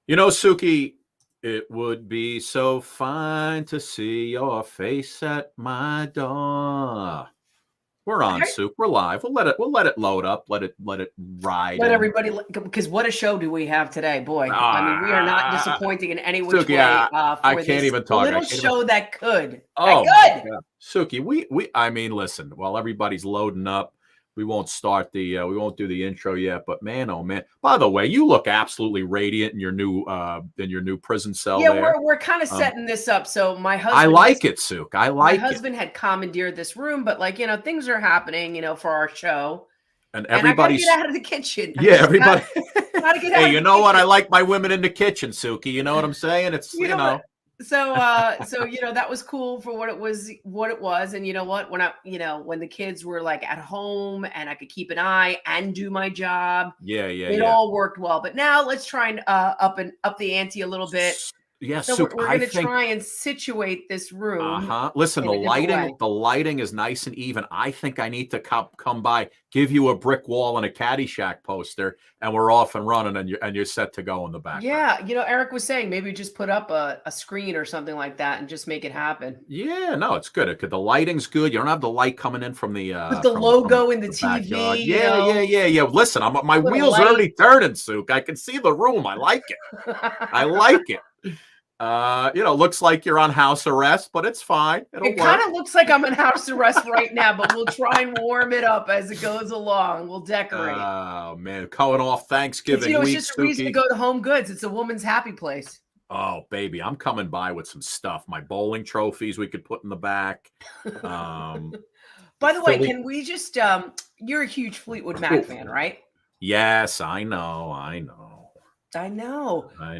You know, Suki, it would be so fine to see your face at my door. We're on, Right? Suk. We're live. We'll let it load up. Let it ride Let in. everybody, because what a show do we have today, boy. I mean, we are not Ah, disappointing in any which Suki, way I for can't this even talk. I little can't even. show that could. Oh That my could. God, Suki, I mean, listen. While everybody's loading up, we won't start we won't do the intro yet. But man, oh man! By the way, you look absolutely radiant in your new prison cell Yeah, there. we're kind of Um, setting this up. So my I husband like it, Suk. I my like it. husband had commandeered this room, but things are happening, for our show. And And I gotta everybody's get out of the kitchen. I yeah, just everybody. gotta get out Hey, of you the know what? I kitchen. like my women in the kitchen, Suki. You know what I'm saying? It's You know what? So that was cool for what it was. And you know what? When the kids were like at home and I could keep an eye and do my job, it yeah. all worked well. But now let's try and up the ante a little bit. Yeah, So Suk. we're I gonna think. try and situate this room Listen, in a different way. the lighting is nice and even. I think I need to come by, give you a brick wall and a Caddyshack poster, and we're off and running, and you're set to go in the background. Yeah, Eric was saying maybe just put up a screen or something like that and just make it happen. Yeah, no, it's good. The lighting's good. You don't have the light coming in from the Put the from logo in the backyard. TV, Yeah. Listen, my Put a wheels are light. already turning, Suk. I can see the room. I like it. I like it. Looks like you're on house arrest, but it's fine. It'll It kind work. of looks like I'm in house arrest right now, but we'll try and warm it up as it goes along. We'll decorate. Oh man, coming off Thanksgiving It's week, just a reason to Suki. go to Home Goods. It's a woman's happy place. Oh baby, I'm coming by with some stuff. My bowling trophies we could put in the back. By the way, Philly- can we just you're a huge Fleetwood Mac fan, right? Yes, I know. I know. The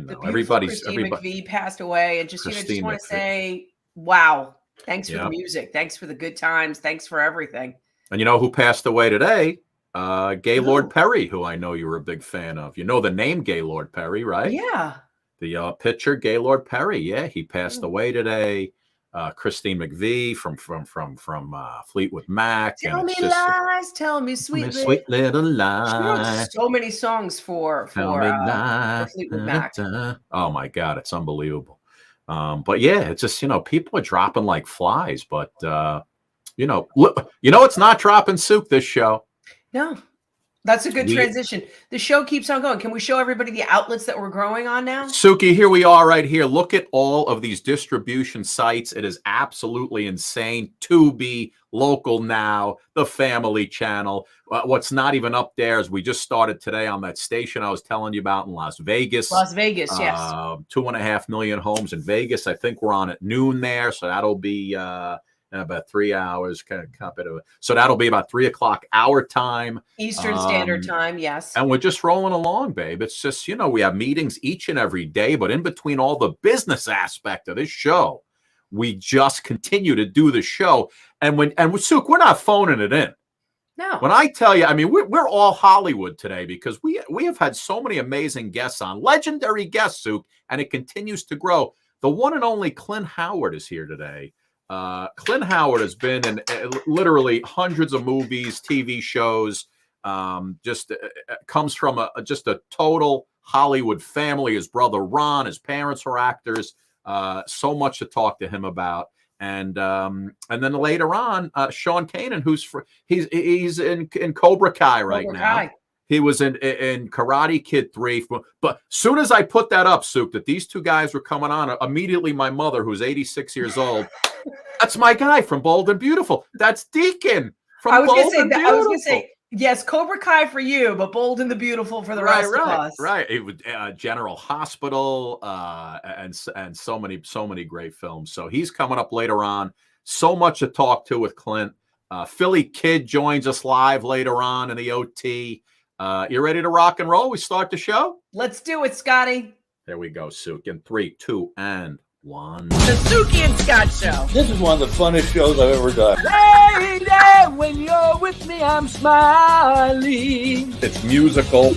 beautiful Everybody's Christine McVie passed away, and just Christine want to McVie. say, wow, thanks for Yeah. the music, thanks for the good times, thanks for everything. And you know who passed away today? Gaylord Who? Perry, who I know you were a big fan of. You know the name Gaylord Perry, right? Yeah. The pitcher Gaylord Perry. Yeah, he passed away today. Christine McVie from Fleetwood Mac. Tell and me it's just lies, tell me sweet sweet little She lie. wrote so many songs for Fleetwood Mac. Oh my God, it's unbelievable. But yeah, it's just people are dropping like flies. But it's not dropping, Suk, this show. No, that's a good transition. The show keeps on going. Can we show everybody the outlets that we're growing on now? Suki, here we are right here. Look at all of these distribution sites. It is absolutely insane. Tubi, Local Now, the Family Channel. What's not even up there is we just started today on that station I was telling you about in Las Vegas. Las Vegas, yes. 2.5 million homes in Vegas. I think we're on at noon there. So that'll be about 3 hours. So that'll be about 3 o'clock our time. Eastern Standard Time, yes. And we're just rolling along, babe. It's just, we have meetings each and every day, but in between all the business aspect of this show, we just continue to do the show. And Suk, we're not phoning it in. No. When I tell you, I mean, we're all Hollywood today because we have had so many amazing guests on, legendary guests, Suk, and it continues to grow. The one and only Clint Howard is here today. Clint Howard has been in literally hundreds of movies, TV shows. Comes from just a total Hollywood family. His brother Ron, his parents were actors. So much to talk to him about. And then later on, Sean Kanan, he's in Cobra Kai right now. He was in Karate Kid 3. But soon as I put that up, Suk, that these two guys were coming on, immediately my mother, who's 86 years old, that's my guy from Bold and Beautiful. That's Deacon from Bold and Beautiful. I was going to say, yes, Cobra Kai for you, but Bold and the Beautiful for the rest of us. Right. It was General Hospital and so many great films. So he's coming up later on. So much to talk to with Clint. Philly Kid joins us live later on in the OT. You ready to rock and roll? We start the show? Let's do it, Scotty. There we go, Suk. In 3, 2, and 1. The Suki and Scott Show. This is one of the funnest shows I've ever done. Lady, when you're with me, I'm smiling. It's musical.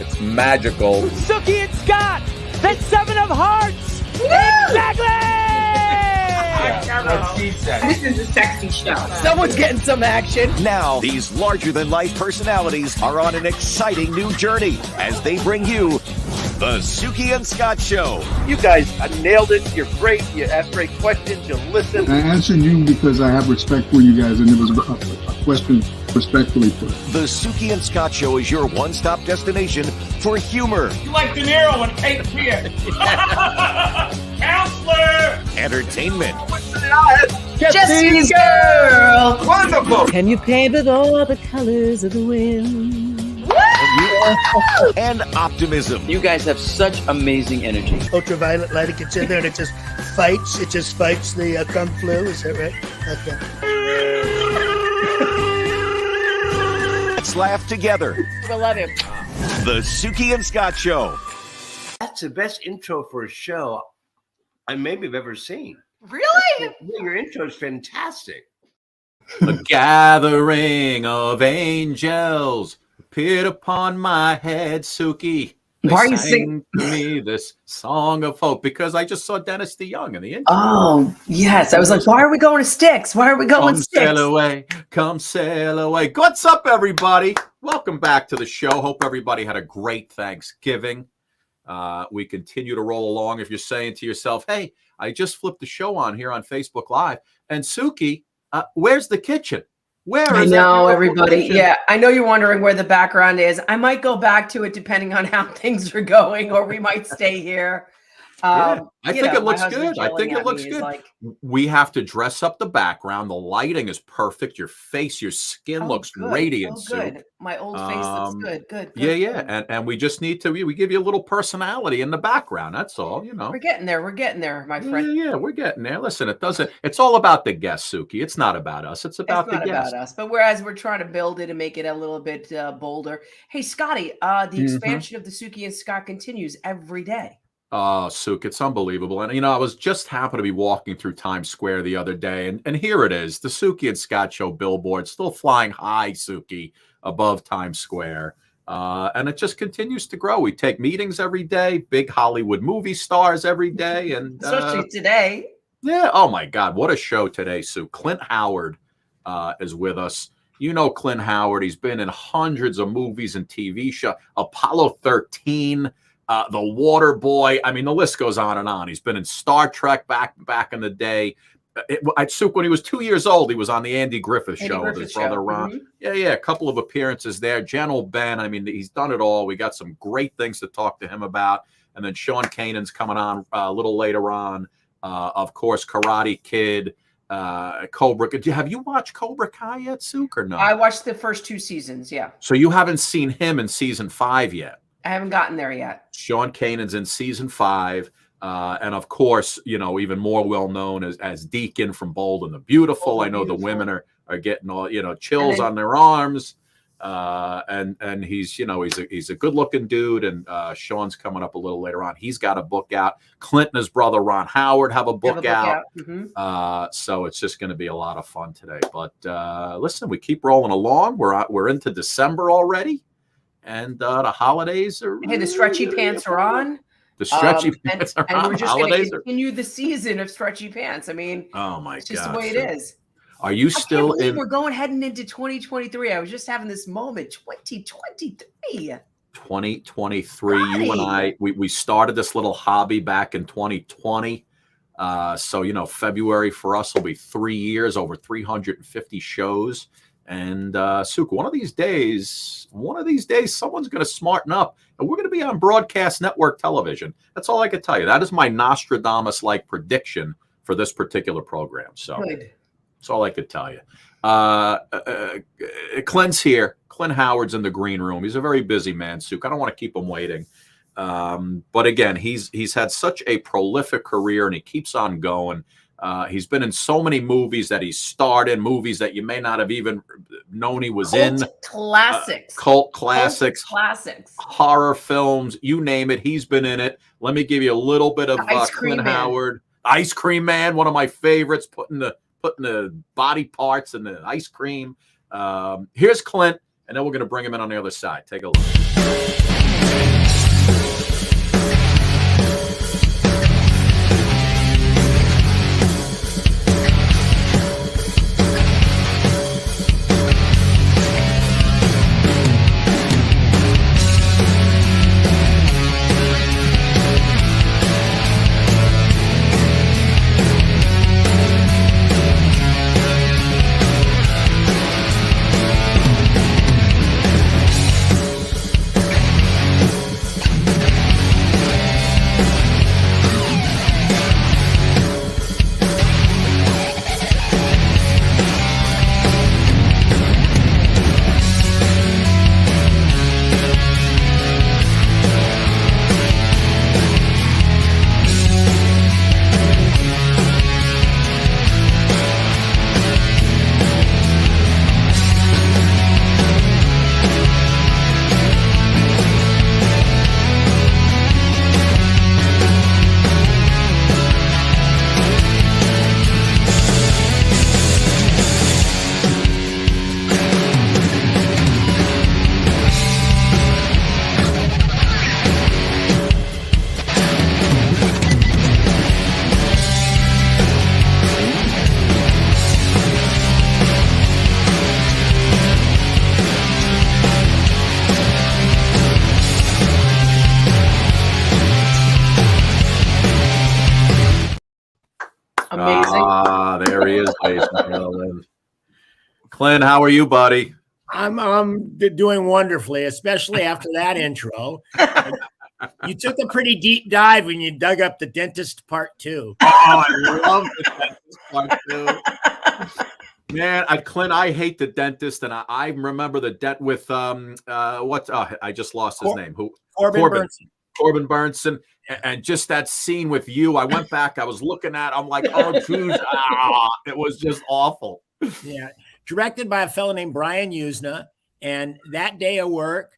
It's magical. Suki and Scott, that's 7 of hearts. Exactly. What she said. This is a sexy show. Someone's getting some action. Now, these larger-than-life personalities are on an exciting new journey as they bring you The Suki and Scott Show. You guys nailed it. You're great. You ask great questions. You listen. I answered you because I have respect for you guys, and it was a question respectfully put. The Suki and Scott Show is your one-stop destination for humor. You like De Niro and Cape Fear. Counselor! Entertainment. Jesse's girl. Wonderful. Can you paint with all the colors of the wind? And optimism. You guys have such amazing energy. Ultraviolet light, it gets in there and it just fights the kung flu, is that right? Okay. Let's laugh together. I love him. The Suki and Scott Show. That's the best intro for a show I maybe have ever seen. Really? Your intro is fantastic. A gathering of angels appeared upon my head, Suki. They Why are you sang to me this song of hope because I just saw Dennis DeYoung in the intro. Oh, yes. I was like, why are we going to Sticks? Why are we going Come Sticks? sail away, come sail away. What's up, everybody? Welcome back to the show. Hope everybody had a great Thanksgiving. We continue to roll along. If you're saying to yourself, hey, I just flipped the show on here on Facebook Live, and Suki, where's the kitchen? I know, everybody. Yeah, I know you're wondering where the background is. I might go back to it depending on how things are going, or we might stay here. I think it looks my husband good. I think yelling it at looks me is good. like, We have to dress up the background. The lighting is perfect. Your face, your skin looks good. radiant. Oh, good. Sue. My old face looks good. Good. Yeah. Good. And we just need to, we give you a little personality in the background. That's all, you know. We're getting there. We're getting there, my friend. Yeah, we're getting there. Listen, it's all about the guest, Suki. It's not about us. It's about It's not the guest. about us, but whereas we're trying to build it and make it a little bit bolder. Hey, Scotty, the expansion of the Suki and Scott continues every day. Oh, Suk, it's unbelievable. And, I was just happened to be walking through Times Square the other day, and here it is, the Suki and Scott Show billboard, still flying high, Suki, above Times Square. And it just continues to grow. We take meetings every day, big Hollywood movie stars every day. And Especially today. Yeah. Oh, my God. What a show today, Sue. Clint Howard is with us. You know Clint Howard. He's been in hundreds of movies and TV shows. Apollo 13. The Water Boy. I mean, the list goes on and on. He's been in Star Trek back in the day. When he was 2 years old, he was on the Andy Griffith Show with his brother Ron. Mm-hmm. Yeah, a couple of appearances there. General Ben. I mean, he's done it all. We got some great things to talk to him about. And then Sean Kanan's coming on a little later on. Of course, Karate Kid, Cobra. Have you watched Cobra Kai yet, Suk, or no? I watched the first 2 seasons. Yeah. So you haven't seen him in season 5 yet. I haven't gotten there yet. Sean Kanan's in season 5. And of course, even more well known as Deacon from Bold and the Beautiful. I know the women are getting all, chills on their arms. And he's, he's a good looking dude. And Sean's coming up a little later on. He's got a book out. Clint and his brother Ron Howard have a book out. Mm-hmm. So it's just going to be a lot of fun today. But listen, we keep rolling along. We're into December already. And the holidays are. Hey, the stretchy pants are on. The stretchy pants are on. And we're just going to continue the season of stretchy pants. I mean, oh my God, it's just the way it is. Are you still in? We're heading into 2023. I was just having this moment. 2023. 2023. You and I, we started this little hobby back in 2020. So February for us will be 3 years, over 350 shows. And Suk, one of these days, someone's going to smarten up, and we're going to be on broadcast network television. That's all I can tell you. That is my Nostradamus-like prediction for this particular program. So that's all I could tell you. Clint's here. Clint Howard's in the green room. He's a very busy man, Suk. I don't want to keep him waiting. But again, he's had such a prolific career, and he keeps on going. He's been in so many movies that he starred in, movies that you may not have even known he was in. Classics. Cult classics. Classics. Horror films, you name it. He's been in it. Let me give you a little bit of Clint Howard. Ice Cream Man, one of my favorites, putting the body parts in the ice cream. Here's Clint, and then we're going to bring him in on the other side. Take a look. Amazing. There he is, ladies and gentlemen. Clint, how are you, buddy? I'm doing wonderfully, especially after that intro. You took a pretty deep dive when you dug up the dentist part 2. Oh, I love the dentist part 2. Man, Clint, I hate the dentist, and I remember the debt with I just lost his name. Who? Corbin Burnson, and just that scene with you. I went back, I was looking at, I'm like, oh, geez, it was just awful. Yeah, directed by a fellow named Brian Usna, and that day of work,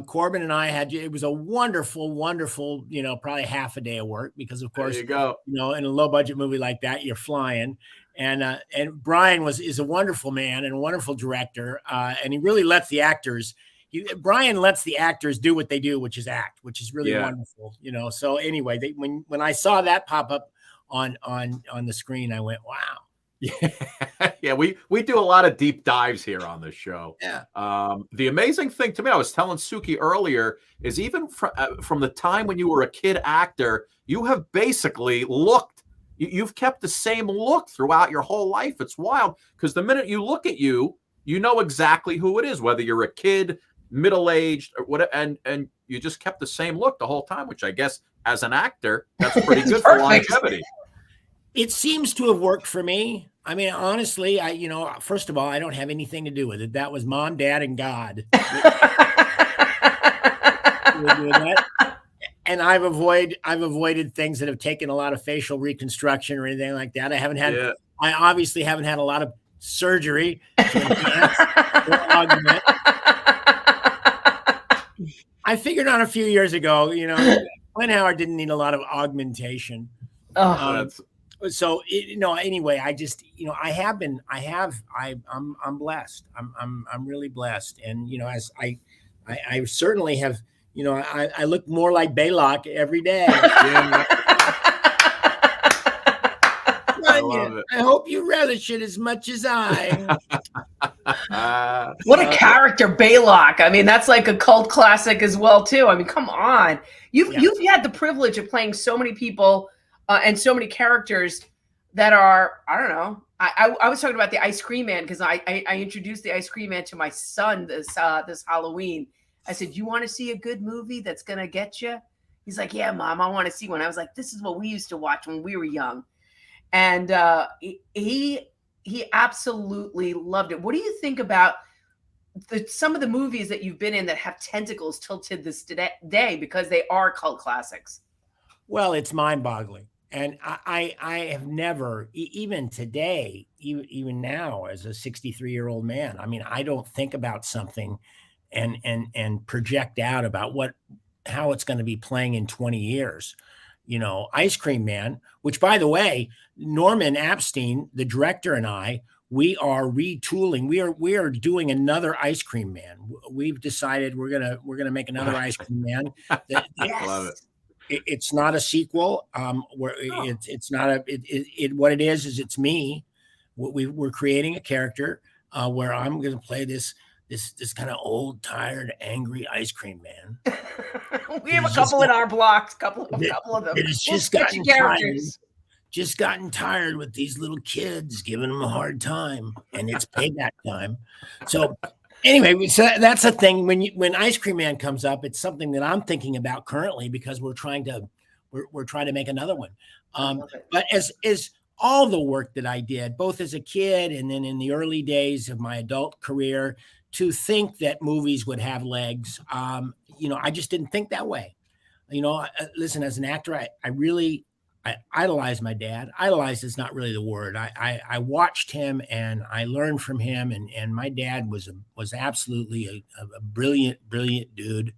Corbin and I it was a wonderful, wonderful, probably half a day of work because, of course, there you go. In a low budget movie like that, you're flying. And Brian is a wonderful man and a wonderful director, and he really lets the actors. Brian lets the actors do what they do, which is act, which is really wonderful. So anyway, when I saw that pop up on the screen, I went, wow. Yeah, we do a lot of deep dives here on this show. Yeah. The amazing thing to me, I was telling Suki earlier, is even from the time when you were a kid actor, you have basically you've kept the same look throughout your whole life. It's wild because the minute you look at you, you know exactly who it is, whether you're a kid, middle-aged, or whatever, and you just kept the same look the whole time, which I guess as an actor, that's pretty good for longevity. It seems to have worked for me. I mean, honestly, first of all, I don't have anything to do with it. That was Mom, Dad, and God. And I've avoided things that have taken a lot of facial reconstruction or anything like that. I obviously haven't had a lot of surgery to enhance or augment. I figured out a few years ago, Clint Howard didn't need a lot of augmentation. So anyway, I just, I'm blessed. I'm really blessed. And, as I certainly have, I look more like Baylock every day. I hope you relish it as much as I. What a character, Baylock. I mean, that's like a cult classic as well, too. I mean, come on. You've had the privilege of playing so many people and so many characters that are, I don't know. I was talking about the Ice Cream Man because I introduced the Ice Cream Man to my son this Halloween. I said, you want to see a good movie that's going to get you? He's like, yeah, Mom, I want to see one. I was like, this is what we used to watch when we were young. And he absolutely loved it. What do you think about some of the movies that you've been in that have tentacles till to this day because they are cult classics? Well, it's mind-boggling. And I have never, even today, even now as a 63-year-old man, I mean, I don't think about something and project out about how it's going to be playing in 20 years. Ice Cream Man, which, by the way, Norman Epstein, the director, and I, we are retooling. We are doing another Ice Cream Man. We've decided we're gonna make another Ice Cream Man. Yes. I love it. It's not a sequel. It's not what it is it's me. We're creating a character where I'm going to play this kind of old, tired, angry Ice Cream Man. We have a couple in our blocks, couple of them. It's just gotten tired with these little kids giving them a hard time, and it's payback time. So anyway, so that's a thing. When Ice Cream Man comes up, it's something that I'm thinking about currently because we're trying to make another one. But as all the work that I did, both as a kid and then in the early days of my adult career, to think that movies would have legs, I just didn't think that way. Listen, as an actor, I idolized my dad. Idolized is not really the word. I watched him and I learned from him. And my dad was absolutely a brilliant, brilliant dude.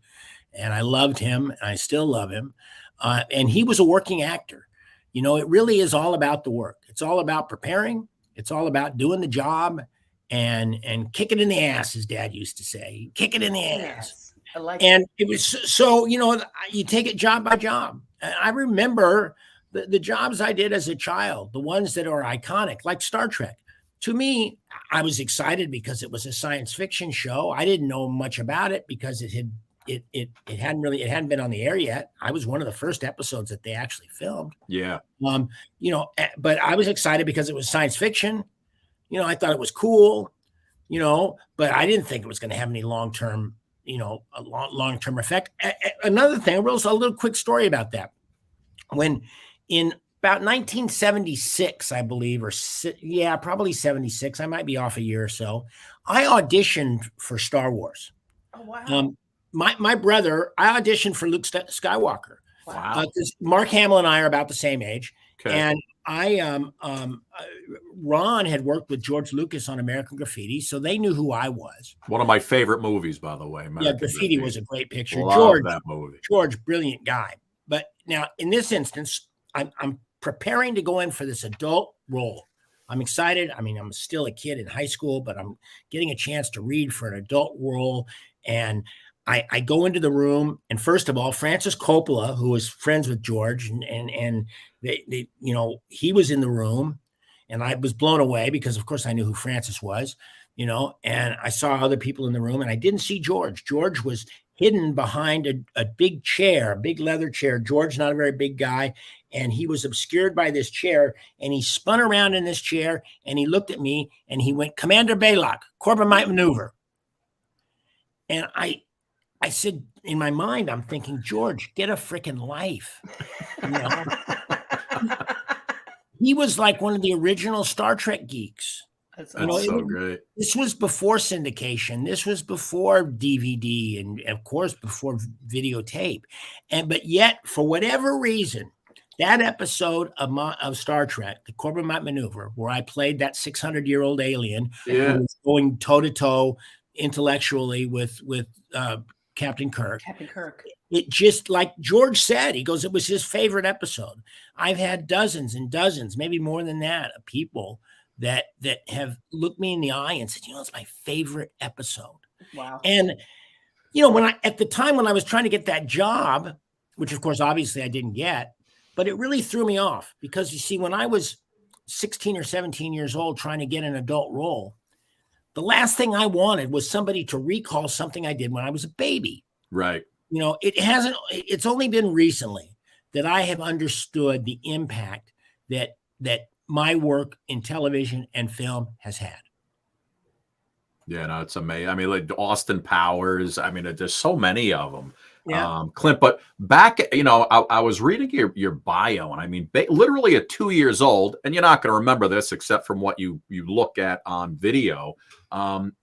And I loved him and I still love him. And he was a working actor. It really is all about the work. It's all about preparing. It's all about doing the job and kick it in the ass, as Dad used to say. Kick it in the ass. Yes, I like and it was so, you take it job by job. And I remember the jobs I did as a child, the ones that are iconic, like Star Trek. To me, I was excited because it was a science fiction show. I didn't know much about it because it had it hadn't been on the air yet. I was one of the first episodes that they actually filmed. Yeah. But I was excited because it was science fiction. I thought it was cool, but I didn't think it was going to have any long-term, a long-term effect. Another thing, I wrote a little quick story about that. When in about 1976, I believe, probably 76, I might be off a year or so, I auditioned for Star Wars. Oh, wow. My brother, I auditioned for Luke Skywalker. Wow. Mark Hamill and I are about the same age. Okay. And Ron had worked with George Lucas on American Graffiti, so they knew who I was. One of my favorite movies, by the way. American Graffiti was a great picture. Love that movie. George, brilliant guy. But now in this instance, I'm preparing to go in for this adult role. I'm excited. I mean, I'm still a kid in high school, but I'm getting a chance to read for an adult role. And I go into the room, and first of all, Francis Coppola, who was friends with George, and they he was in the room, and I was blown away because, of course, I knew who Francis was, and I saw other people in the room, and I didn't see George. George was hidden behind a big chair, a big leather chair. George, not a very big guy, and he was obscured by this chair, and he spun around in this chair, and he looked at me, and he went, "Commander Baylock, Corbomite maneuver." And I said, in my mind, I'm thinking, George, get a freaking life. He was like one of the original Star Trek geeks. That's so great. This was before syndication. This was before DVD and, of course, before videotape. But yet, for whatever reason, that episode of Star Trek, the Corbomite maneuver, where I played that 600-year-old alien who was going toe-to-toe intellectually with Captain Kirk. It just, like George said, he goes, it was his favorite episode. I've had dozens and dozens, maybe more than that, of people that have looked me in the eye and said, it's my favorite episode. Wow. And, at the time when I was trying to get that job, which of course, obviously I didn't get, but it really threw me off because you see, when I was 16 or 17 years old trying to get an adult role, the last thing I wanted was somebody to recall something I did when I was a baby. Right. It's only been recently that I have understood the impact that my work in television and film has had. Yeah, no, it's amazing. I mean, like Austin Powers. I mean, there's so many of them. Yeah. Clint, but back, I was reading your bio, and I mean, literally at 2 years old, and you're not going to remember this except from what you look at on video, on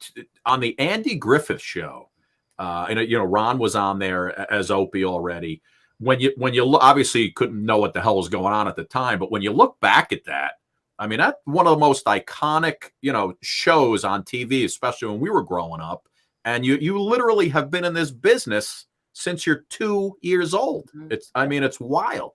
the Andy Griffith Show. And Ron was on there as Opie already. When you look, obviously you couldn't know what the hell was going on at the time, but when you look back at that, I mean, that's one of the most iconic, shows on TV, especially when we were growing up. And you literally have been in this business since you're 2 years old. It's wild.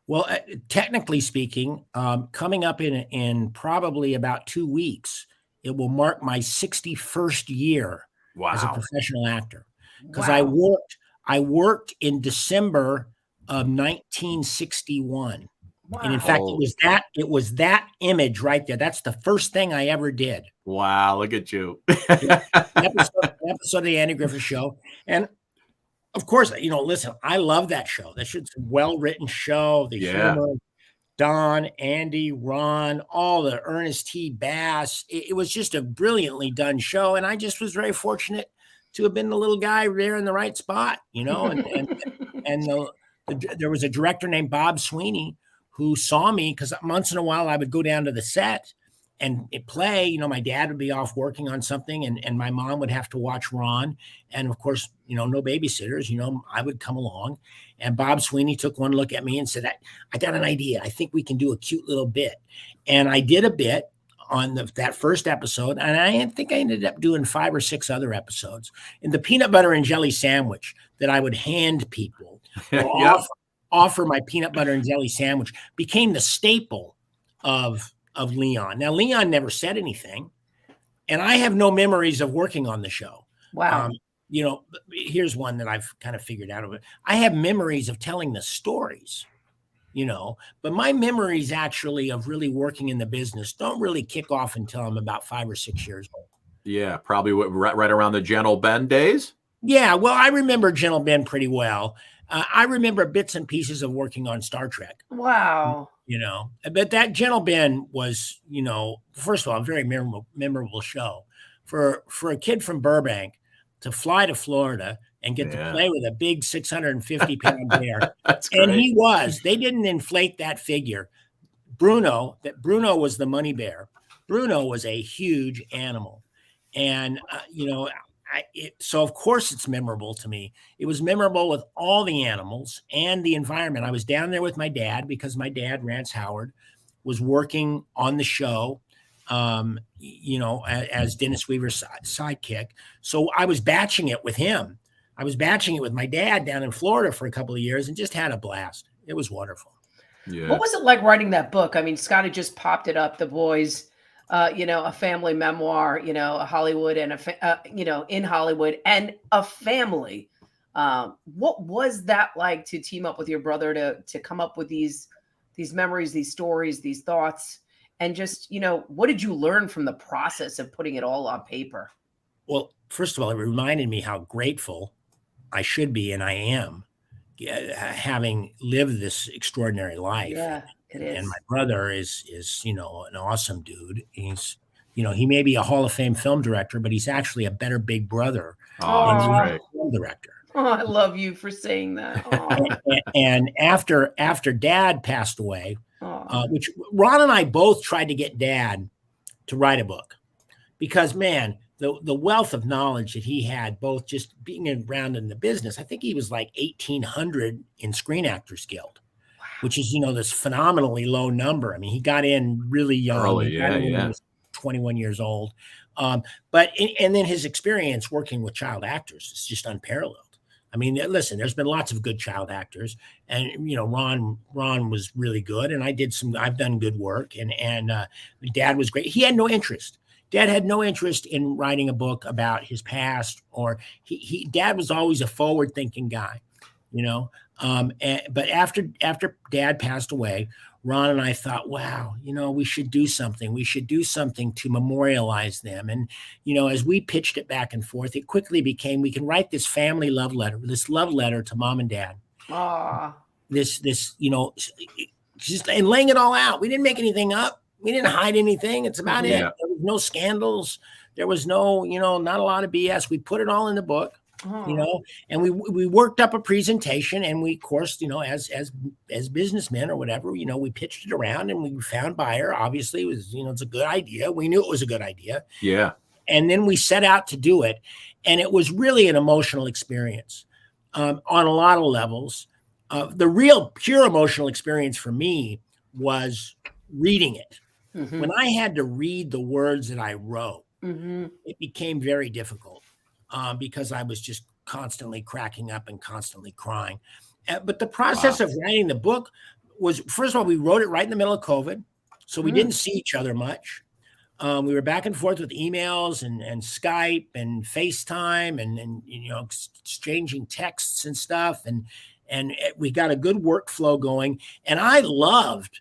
Well, technically speaking, coming up in probably about 2 weeks, it will mark my 61st year as a professional actor. Because I worked in December of 1961. Wow. And in fact, it was that image right there. That's the first thing I ever did. Wow, look at you. episode of the Andy Griffith Show. And of course, listen, I love that show. That shit's a well-written show. The humor, Don, Andy, Ron, all the Ernest T. Bass. It was just a brilliantly done show. And I just was very fortunate to have been the little guy there in the right spot, and there was a director named Bob Sweeney who saw me, because once in a while I would go down to the set and play. My dad would be off working on something, and my mom would have to watch Ron. And of course, no babysitters, I would come along, and Bob Sweeney took one look at me and said, I got an idea. I think we can do a cute little bit. And I did a bit on that first episode, and I think I ended up doing 5 or 6 other episodes. And the peanut butter and jelly sandwich that I would hand people, offer my peanut butter and jelly sandwich, became the staple of Leon. Now, Leon never said anything, and I have no memories of working on the show. Wow. Here's one that I've kind of figured out of it. I have memories of telling the stories. But my memories actually of really working in the business don't really kick off until I'm about 5 or 6 years old. Yeah, probably right around the General Ben days. Yeah, well, I remember Gentle Ben pretty well. I remember bits and pieces of working on Star Trek. Wow. But that Gentle Ben was, first of all, a very memorable show for a kid from Burbank to fly to Florida and get to play with a big 650-pound bear. That's and great. they didn't inflate that figure. Bruno was the money bear. Bruno was a huge animal. And, so of course it's memorable to me. It was memorable with all the animals and the environment. I was down there with my dad because my dad, Rance Howard, was working on the show, as Dennis Weaver's sidekick. So I was batching it with him. I was batching it with my dad down in Florida for a couple of years and just had a blast. It was wonderful. Yeah. What was it like writing that book? I mean, Scotty just popped it up, The Boys. A family memoir, a Hollywood and in Hollywood and a family. What was that like to team up with your brother to come up with these memories, these stories, these thoughts, and just, what did you learn from the process of putting it all on paper? Well, first of all, it reminded me how grateful I should be, and I am, having lived this extraordinary life. Yeah. It is. And my brother is an awesome dude. He's, he may be a Hall of Fame film director, but he's actually a better Big Brother than he's a film director. Oh, I love you for saying that. And after Dad passed away, which Ron and I both tried to get Dad to write a book, because man, the wealth of knowledge that he had, both just being around in the business. I think he was like 1,800 in Screen Actors Guild. Which is, this phenomenally low number. I mean, he got in really young. Early, He was 21 years old. But then his experience working with child actors is just unparalleled. I mean, listen, there's been lots of good child actors, and Ron was really good, and I've done good work, and Dad was great. He had no interest. Dad had no interest in writing a book about his past, or Dad was always a forward-thinking guy, but after Dad passed away, Ron and I thought, wow, we should do something. We should do something to memorialize them. And, as we pitched it back and forth, it quickly became, we can write this family love letter to Mom and Dad. This, just and laying it all out. We didn't make anything up. We didn't hide anything. It's about it. There was no scandals. There was no, not a lot of BS. We put it all in the book. And we worked up a presentation, and we, of course, as businessmen or whatever, we pitched it around, and we found buyer. Obviously, it was, it's a good idea. We knew it was a good idea. Yeah. And then we set out to do it, and it was really an emotional experience on a lot of levels. The real pure emotional experience for me was reading it. Mm-hmm. When I had to read the words that I wrote, it became very difficult. Because I was just constantly cracking up and constantly crying. But the process of writing the book was, first of all, we wrote it right in the middle of COVID. So we didn't see each other much. We were back and forth with emails and Skype and FaceTime and exchanging texts and stuff. And we got a good workflow going. And I loved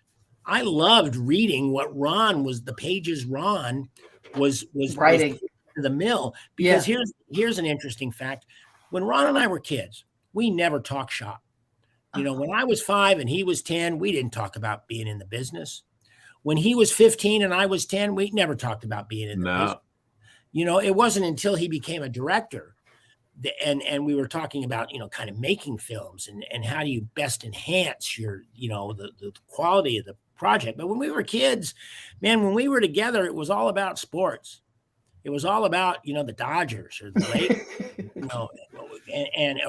reading what the pages Ron was writing. The mill, because here's an interesting fact. When Ron and I were kids, we never talked shop. When I was 5 and he was 10, we didn't talk about being in the business. When he was 15 and I was 10, we never talked about being in the business. It wasn't until he became a director and we were talking about, kind of making films and how do you best enhance your, the quality of the project. But when we were kids, man, when we were together, it was all about sports. It was all about, the Dodgers or the Lakers, and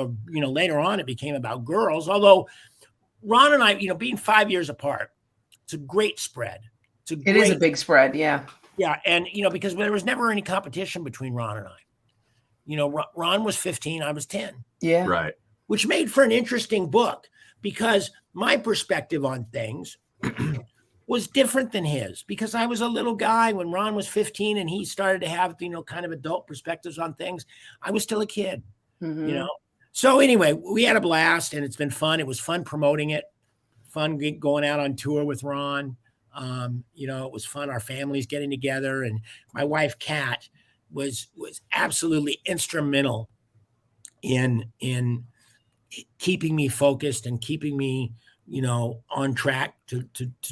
later on it became about girls. Although Ron and I, being 5 years apart, it's a great spread. It is a big spread. Yeah. Yeah. And, because there was never any competition between Ron and I. Ron was 15, I was 10. Yeah. Right. Which made for an interesting book because my perspective on things was different than his, because I was a little guy when Ron was 15 and he started to have, kind of adult perspectives on things. I was still a kid, So anyway, we had a blast and it's been fun. It was fun promoting it, fun going out on tour with Ron. It was fun. Our families getting together, and my wife, Kat, was absolutely instrumental in keeping me focused and keeping me, on track to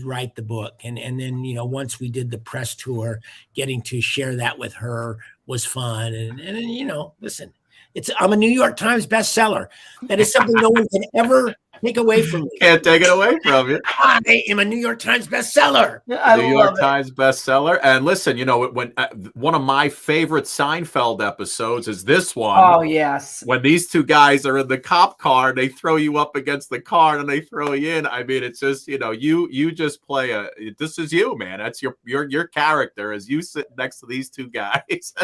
write the book. And then, once we did the press tour, getting to share that with her was fun. And listen, I'm a New York Times bestseller. That is something no one can ever take away from me. Can't take it away from you. I am a New York Times bestseller. New York Times bestseller. And listen, when one of my favorite Seinfeld episodes is this one. Oh, yes. When these two guys are in the cop car, they throw you up against the car and they throw you in. I mean, it's just, you just play this is you, man. That's your character as you sit next to these two guys.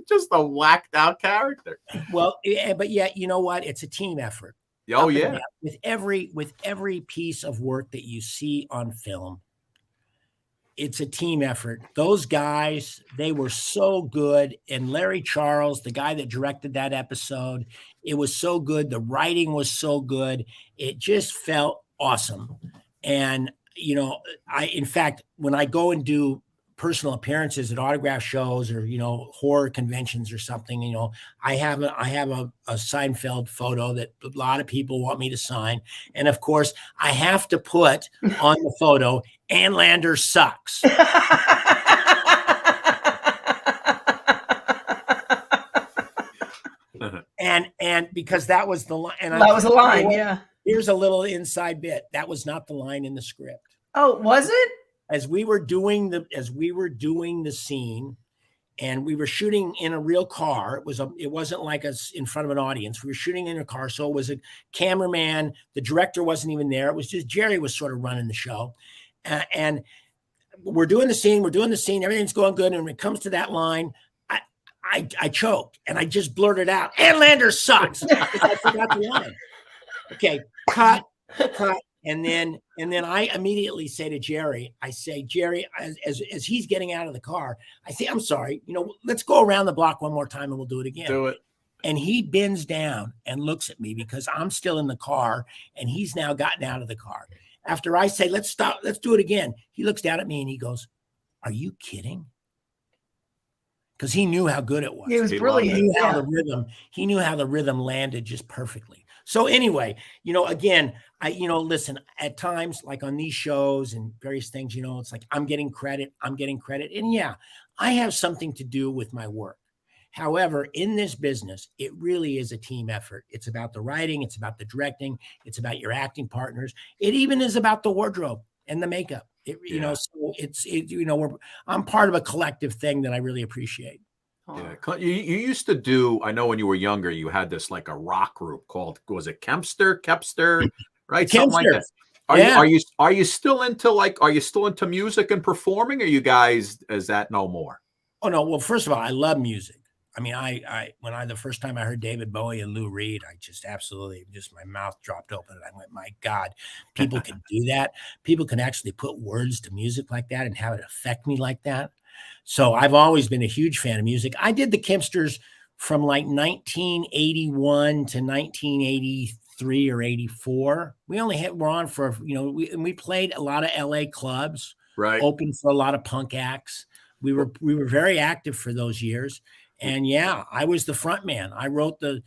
Just a whacked out character. Well, but yet, you know what? It's a team effort. Oh, yeah. With every piece of work that you see on film, it's a team effort. Those guys, they were so good. And Larry Charles, the guy that directed that episode, it was so good. The writing was so good. It just felt awesome. And, in fact, when I go and do personal appearances at autograph shows or, horror conventions or something, I have a Seinfeld photo that a lot of people want me to sign. And of course I have to put on the photo, Ann Landers sucks. and because that was the line. And that was a line. Yeah. Here's a little inside bit. That was not the line in the script. Oh, was it? As we were doing the scene, and we were shooting in a real car. It wasn't like us in front of an audience. We were shooting in a car, so it was a cameraman. The director wasn't even there. It was just Jerry was sort of running the show, and we're doing the scene. Everything's going good, and when it comes to that line, I choked and I just blurted out, "Ann Landers sucks." I forgot the line. Okay, cut. And then I immediately say to Jerry, Jerry, as he's getting out of the car, I say, "I'm sorry, let's go around the block one more time and we'll do it again." Do it. And he bends down and looks at me because I'm still in the car and he's now gotten out of the car. After I say, "Let's stop, let's do it again," he looks down at me and he goes, "Are you kidding?" Because he knew how good it was. It was brilliant. He knew how the rhythm landed just perfectly. So anyway, again, listen, at times, like on these shows and various things, it's like, I'm getting credit. And yeah, I have something to do with my work. However, in this business, it really is a team effort. It's about the writing. It's about the directing. It's about your acting partners. It even is about the wardrobe and the makeup. So I'm part of a collective thing that I really appreciate. Yeah, you used to do. I know when you were younger, you had this like a rock group called, was it Kempster, right? Kempster. Something like that. Are you still into music and performing? Or you guys, is that no more? Oh no. Well, first of all, I love music. I mean, the first time I heard David Bowie and Lou Reed, I just absolutely my mouth dropped open and I went, my God, people can do that. People can actually put words to music like that and have it affect me like that. So I've always been a huge fan of music. I did the Kempsters from like 1981 to 1983 or 84. We only were on for, we played a lot of LA clubs, right? Open for a lot of punk acts. We were very active for those years. And yeah, I was the front man. I wrote the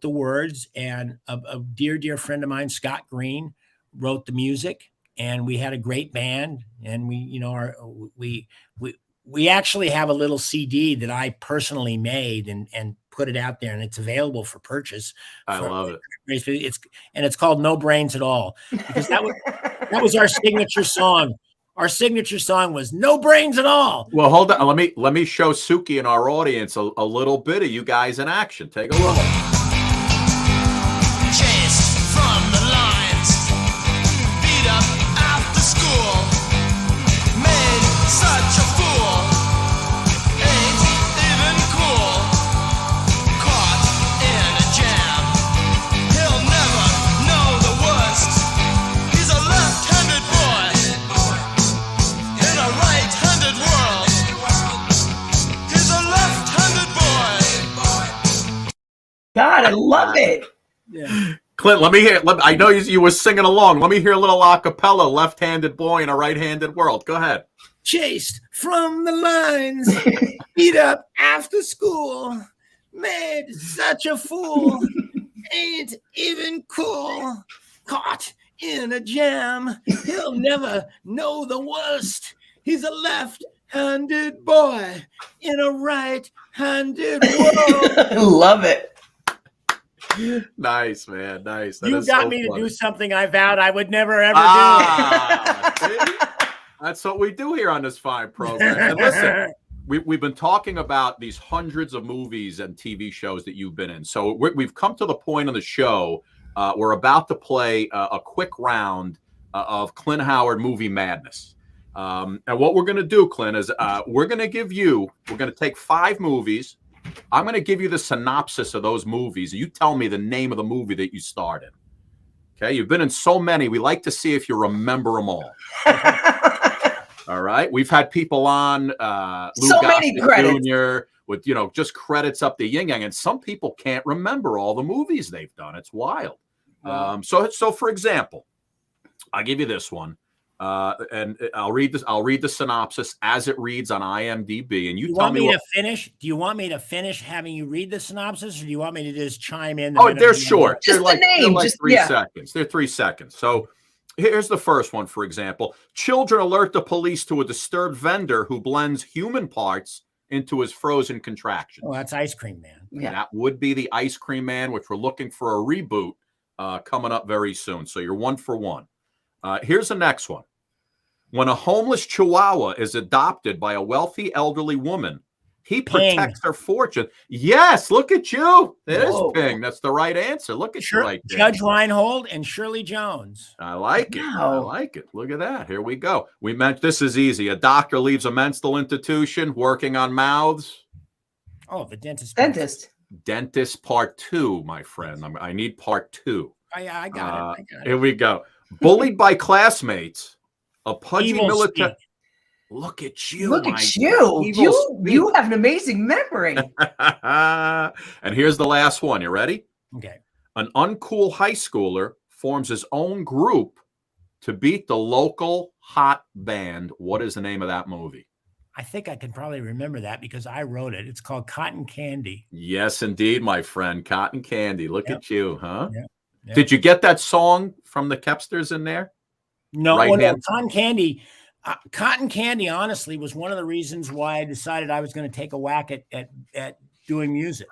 words, and a dear friend of mine, Scott Green, wrote the music, and we had a great band. And we actually have a little CD that I personally made and put it out there, and it's available for purchase. I love it. It's called No Brains at All, because that was our signature song. Our signature song was No Brains at All. Well, hold on. Let me show Suki and our audience a little bit of you guys in action. Take a look. Chased from the lines, beat up after school, made such a fool, ain't even cool, caught in a jam, he'll never know the worst, he's a left-handed boy. Right-handed world. He's a left-handed boy. God, I love it. Yeah. Clint, let me hear. I know you were singing along. Let me hear a little a cappella. Left-handed boy in a right-handed world. Go ahead. Chased from the lines, beat up after school, made such a fool. Ain't even cool. Caught in a jam. He'll never know the worst. He's a left-handed boy in a right-handed world. Love it. Nice, man. Nice. That You is got so me funny. to do something I vowed I would never ever See? That's what we do here on this fine program. And listen, we've been talking about these hundreds of movies and TV shows that you've been in. So we've come to the point of the show. We're about to play a quick round of Clint Howard movie madness. And what we're going to do, Clint, is we're going to take 5 movies. I'm going to give you the synopsis of those movies. You tell me the name of the movie that you starred in. Okay, you've been in so many. We like to see if you remember them all. All right, we've had people on Lou So many Gossett credits. Jr. with just credits up the yin yang, and some people can't remember all the movies they've done. It's wild. So for example, I'll give you this one, and I'll read this. I'll read the synopsis as it reads on IMDb, and you tell want me me what. to finish? Do you want me to finish having you read the synopsis, or do you want me to just chime in? Oh, they're short. Just They're like, the name. they're like Just 3 yeah. seconds. They're 3 seconds. So here's the first one, for example. Children alert the police to a disturbed vendor who blends human parts into his frozen contractions. Oh, that's Ice Cream Man. Yeah. That would be the Ice Cream Man, which we're looking for a reboot coming up very soon. So you're 1 for 1. Here's the next one. When a homeless Chihuahua is adopted by a wealthy elderly woman, he protects her fortune. Yes, look at you. There's Ping. That's the right answer. Look at you right there. Judge Reinhold and Shirley Jones. I like it. I Wow. like it. Look at that. Here we go. We meant this is easy. A doctor leaves a mental institution working on mouths. Oh, the dentist. Dentist part 2, my friend. I need part 2. I got it. Here we go. Bullied by classmates, a pudgy Evil military. Speak. Look at you. Look my at you. evil You have an amazing memory. And here's the last one. You ready? Okay. An uncool high schooler forms his own group to beat the local hot band. What is the name of that movie? I think I can probably remember that because I wrote it. It's called Cotton Candy. Yes, indeed, my friend. Cotton Candy. Look at you, huh? Yeah. Did you get that song from the Kepsters in there? No, Right well, no, hand? Cotton Candy. Cotton Candy, honestly, was one of the reasons why I decided I was going to take a whack at doing music,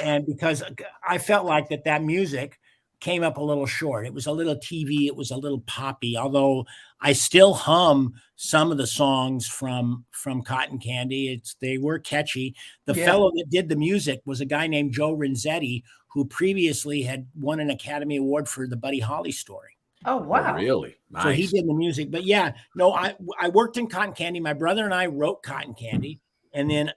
and because I felt like that music came up a little short. It was a little TV. It was a little poppy. Although I still hum some of the songs from Cotton Candy. They were catchy. The fellow that did the music was a guy named Joe Renzetti, who previously had won an Academy Award for the Buddy Holly story. Oh, wow. Oh, really? Nice. So he did the music. But yeah, no, I worked in Cotton Candy. My brother and I wrote Cotton Candy. And then,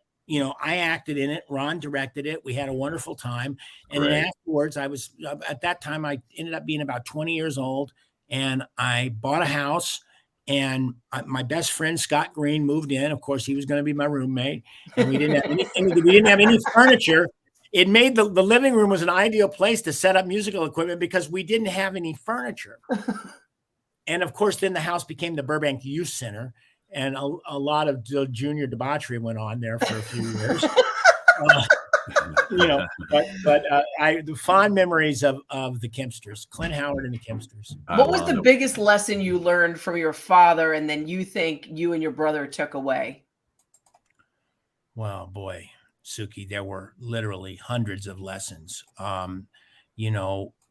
I acted in it. Ron directed it. We had a wonderful time. And then afterwards, at that time, I ended up being about 20 years old. And I bought a house. And my best friend, Scott Green, moved in. Of course, he was going to be my roommate. And we didn't have anything. We didn't have any furniture. It made the living room was an ideal place to set up musical equipment because we didn't have any furniture. And of course, then the house became the Burbank Youth Center, and a lot of junior debauchery went on there for a few years. The fond memories of the Kempsters, Clint Howard and the Kempsters. What was the biggest lesson you learned from your father, and then you think you and your brother took away? Well, boy. Suki, there were literally hundreds of lessons.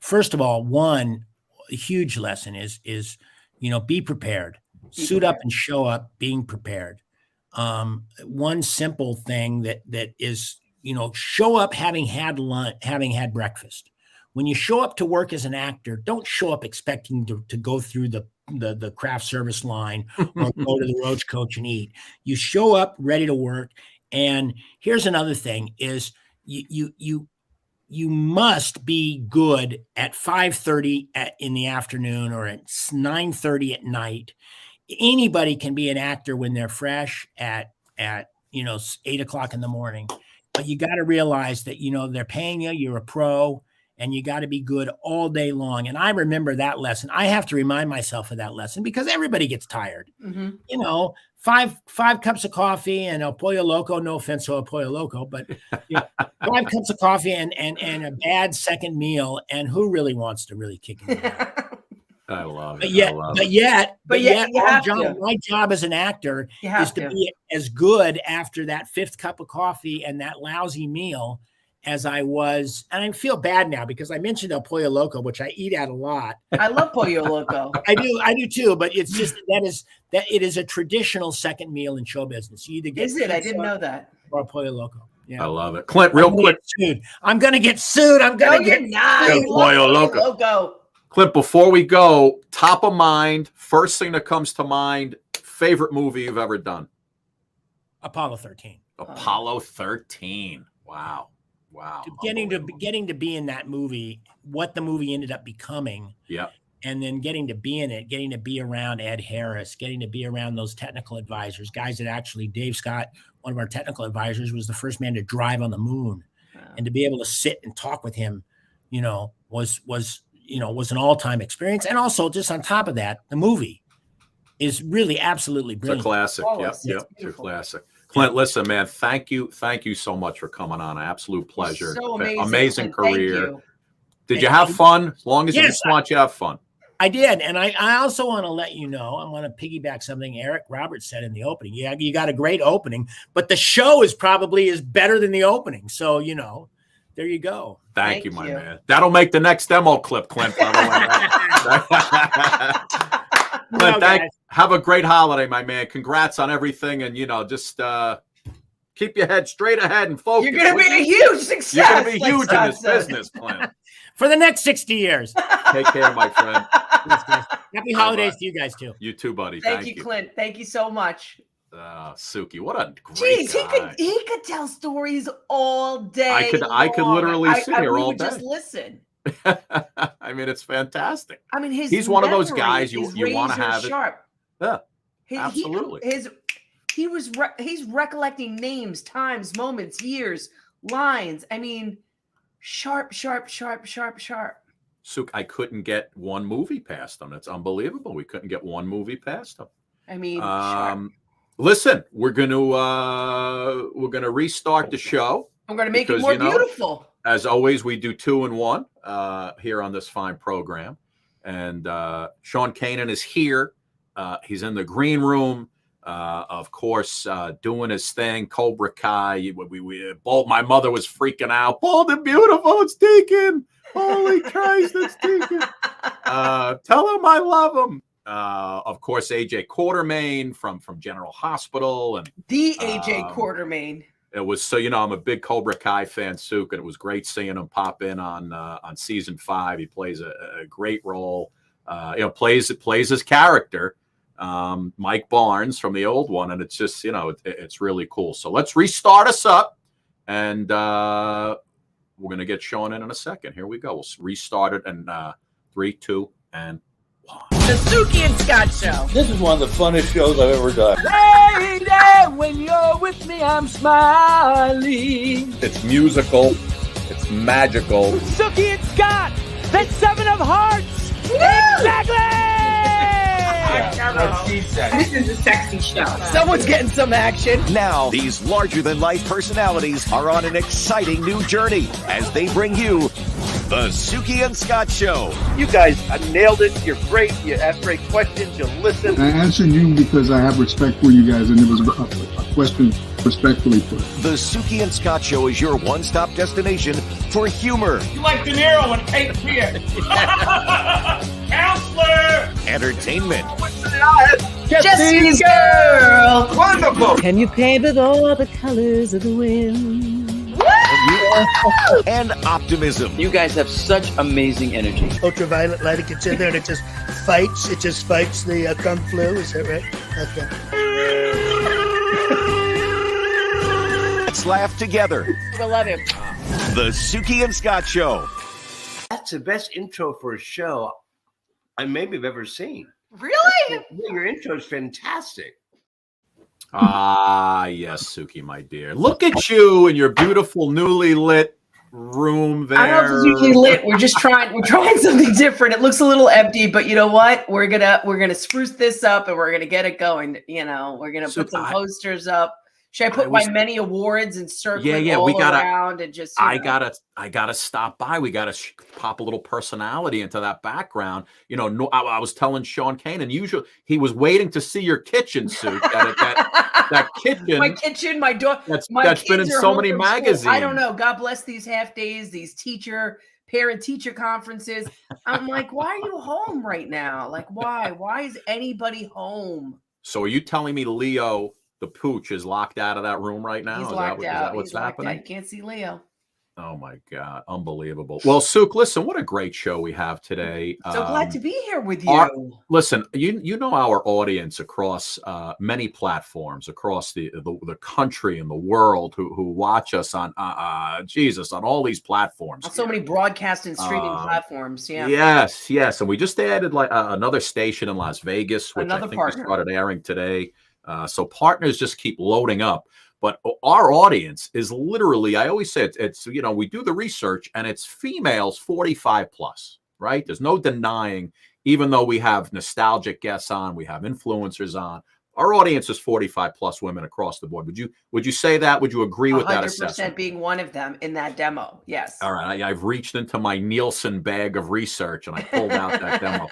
First of all, one huge lesson is be prepared. Suit up and show up being prepared. One simple thing that is, show up having had lunch, having had breakfast. When you show up to work as an actor, don't show up expecting to go through the craft service line or go to the Roach Coach and eat. You show up ready to work. And here's another thing is you must be good at 5:30 in the afternoon or at 9:30 at night. Anybody can be an actor when they're fresh at 8 o'clock in the morning, but you got to realize that, they're paying you, you're a pro, and you got to be good all day long. And I remember that lesson. I have to remind myself of that lesson because everybody gets tired. Mm-hmm. You know, five cups of coffee and a pollo loco. No offense to a pollo loco, but 5 cups of coffee and a bad second meal. And who really wants to really kick it? I love it. But yet, you my job as an actor is to be as good after that 5th cup of coffee and that lousy meal as I was. And I feel bad now because I mentioned El Pollo Loco, which I eat at a lot. I love Pollo Loco. I do too, but it's just that it is a traditional second meal in show business. You either get I didn't know that. Or Pollo Loco. Yeah. I love it. Clint, real quick. I'm gonna get sued. I'm gonna get sued. Pollo Loco. Clint, before we go, top of mind, first thing that comes to mind, favorite movie you've ever done? Apollo 13. Apollo 13. Wow. Getting to be in that movie, what the movie ended up becoming. Yeah. And then getting to be in it, getting to be around Ed Harris, getting to be around those technical advisors, guys that actually, Dave Scott, one of our technical advisors, was the first man to drive on the moon. And to be able to sit and talk with him, was an all-time experience. And also, just on top of that, the movie is really absolutely brilliant. It's a classic. Yep. It's a classic. Clint, listen, man, thank you so much for coming on. An absolute pleasure. So amazing Clint, career. Did you have fun? As long as you just want you to have fun. I did. And I also want to let you know, I want to piggyback something Eric Roberts said in the opening. Yeah, you got a great opening, but the show is better than the opening. So, there you go. Thank you, my man. That'll make the next demo clip, Clint. By the way. Clint, have a great holiday, my man. Congrats on everything. And, just keep your head straight ahead and focus. You're going to be a huge success. You're going to be huge in this business, Clint. For the next 60 years. Take care, my friend. Happy holidays to you guys, too. You too, buddy. Thank you, Clint. Thank you so much. Suki, what a great guy. He could tell stories all day. I could literally sit here all day. Just listen. I mean, it's fantastic. I mean, he's one of those guys you want to have. Sharp. Yeah, absolutely. He's recollecting names, times, moments, years, lines. I mean, sharp. Suk, I couldn't get one movie past him. It's unbelievable. We couldn't get one movie past him. I mean, listen, we're gonna restart the show. I'm gonna make it more beautiful. As always, we do 2 in 1 here on this fine program. And Sean Kanan is here. He's in the green room, of course, doing his thing. Cobra Kai. My mother was freaking out. Bold and beautiful. It's taken. Holy Christ, it's taken. Tell him I love him. Of course, AJ Quartermain from General Hospital and the AJ Quartermain. It was I'm a big Cobra Kai fan, Suk, and it was great seeing him pop in on season 5. He plays a great role. Plays his character, Mike Barnes from the old one, and it's just it's really cool. So let's restart us up, and we're gonna get Sean in a second. Here we go. We'll restart it, and 3, 2, and 1. The Suki and Scott Show. This is one of the funnest shows I've ever done. Lady, when you're with me, I'm smiling. It's musical. It's magical. Suki and Scott, the 7 of Hearts. Exactly. This is a sexy show. Someone's getting some action. Now, these larger-than-life personalities are on an exciting new journey as they bring you the Suki and Scott Show. You guys nailed it. You're great. You ask great questions. You listen. I answered you because I have respect for you guys, and it was a question respectfully put. The Suki and Scott Show is your one-stop destination for humor. You like De Niro and Cape Fear. Counselor. Entertainment. Jesse's girl. Wonderful. Can you paint with all the colors of the wind? And optimism. You guys have such amazing energy. Ultraviolet light, it gets in there and it just fights the Kung Flu, is that right? Okay. Let's laugh together. I love him. The Suki and Scott Show. That's the best intro for a show I maybe have ever seen. Really? Your intro is fantastic. Yes, Suki, my dear. Look at you and your beautiful, newly lit room there. I don't know if it's usually lit. We're trying something different. It looks a little empty, but you know what? We're gonna spruce this up and we're gonna get it going. You know, we're gonna put some posters up. Should I put my many awards and circling all around and just? I gotta stop by. We gotta pop a little personality into that background. You know, I was telling Sean Kanan. Usually, he was waiting to see your kitchen suit. That kitchen, my kitchen, my door. That's been in so many magazines. I don't know. God bless these half days, these parent teacher conferences. I'm like, why are you home right now? Like, why? Why is anybody home? So, are you telling me Leo the pooch is locked out of that room right now? He's locked out. Is that what's happening? You can't see Leo. Oh my God. Unbelievable. Well, Suk, listen, what a great show we have today. So glad to be here with you. Listen, you know our audience across many platforms across the country and the world who watch us on on all these platforms. On so many broadcast and streaming platforms. Yeah. Yes. And we just added like another station in Las Vegas, which I think we started airing today. So partners just keep loading up. But our audience is literally, I always say it's you know, we do the research and it's females 45 plus, right? There's no denying, even though we have nostalgic guests on, we have influencers on, our audience is 45 plus women across the board. Would you say that? Would you agree with that assessment? 100% being one of them in that demo. Yes. All right. I've reached into my Nielsen bag of research and I pulled out that demo.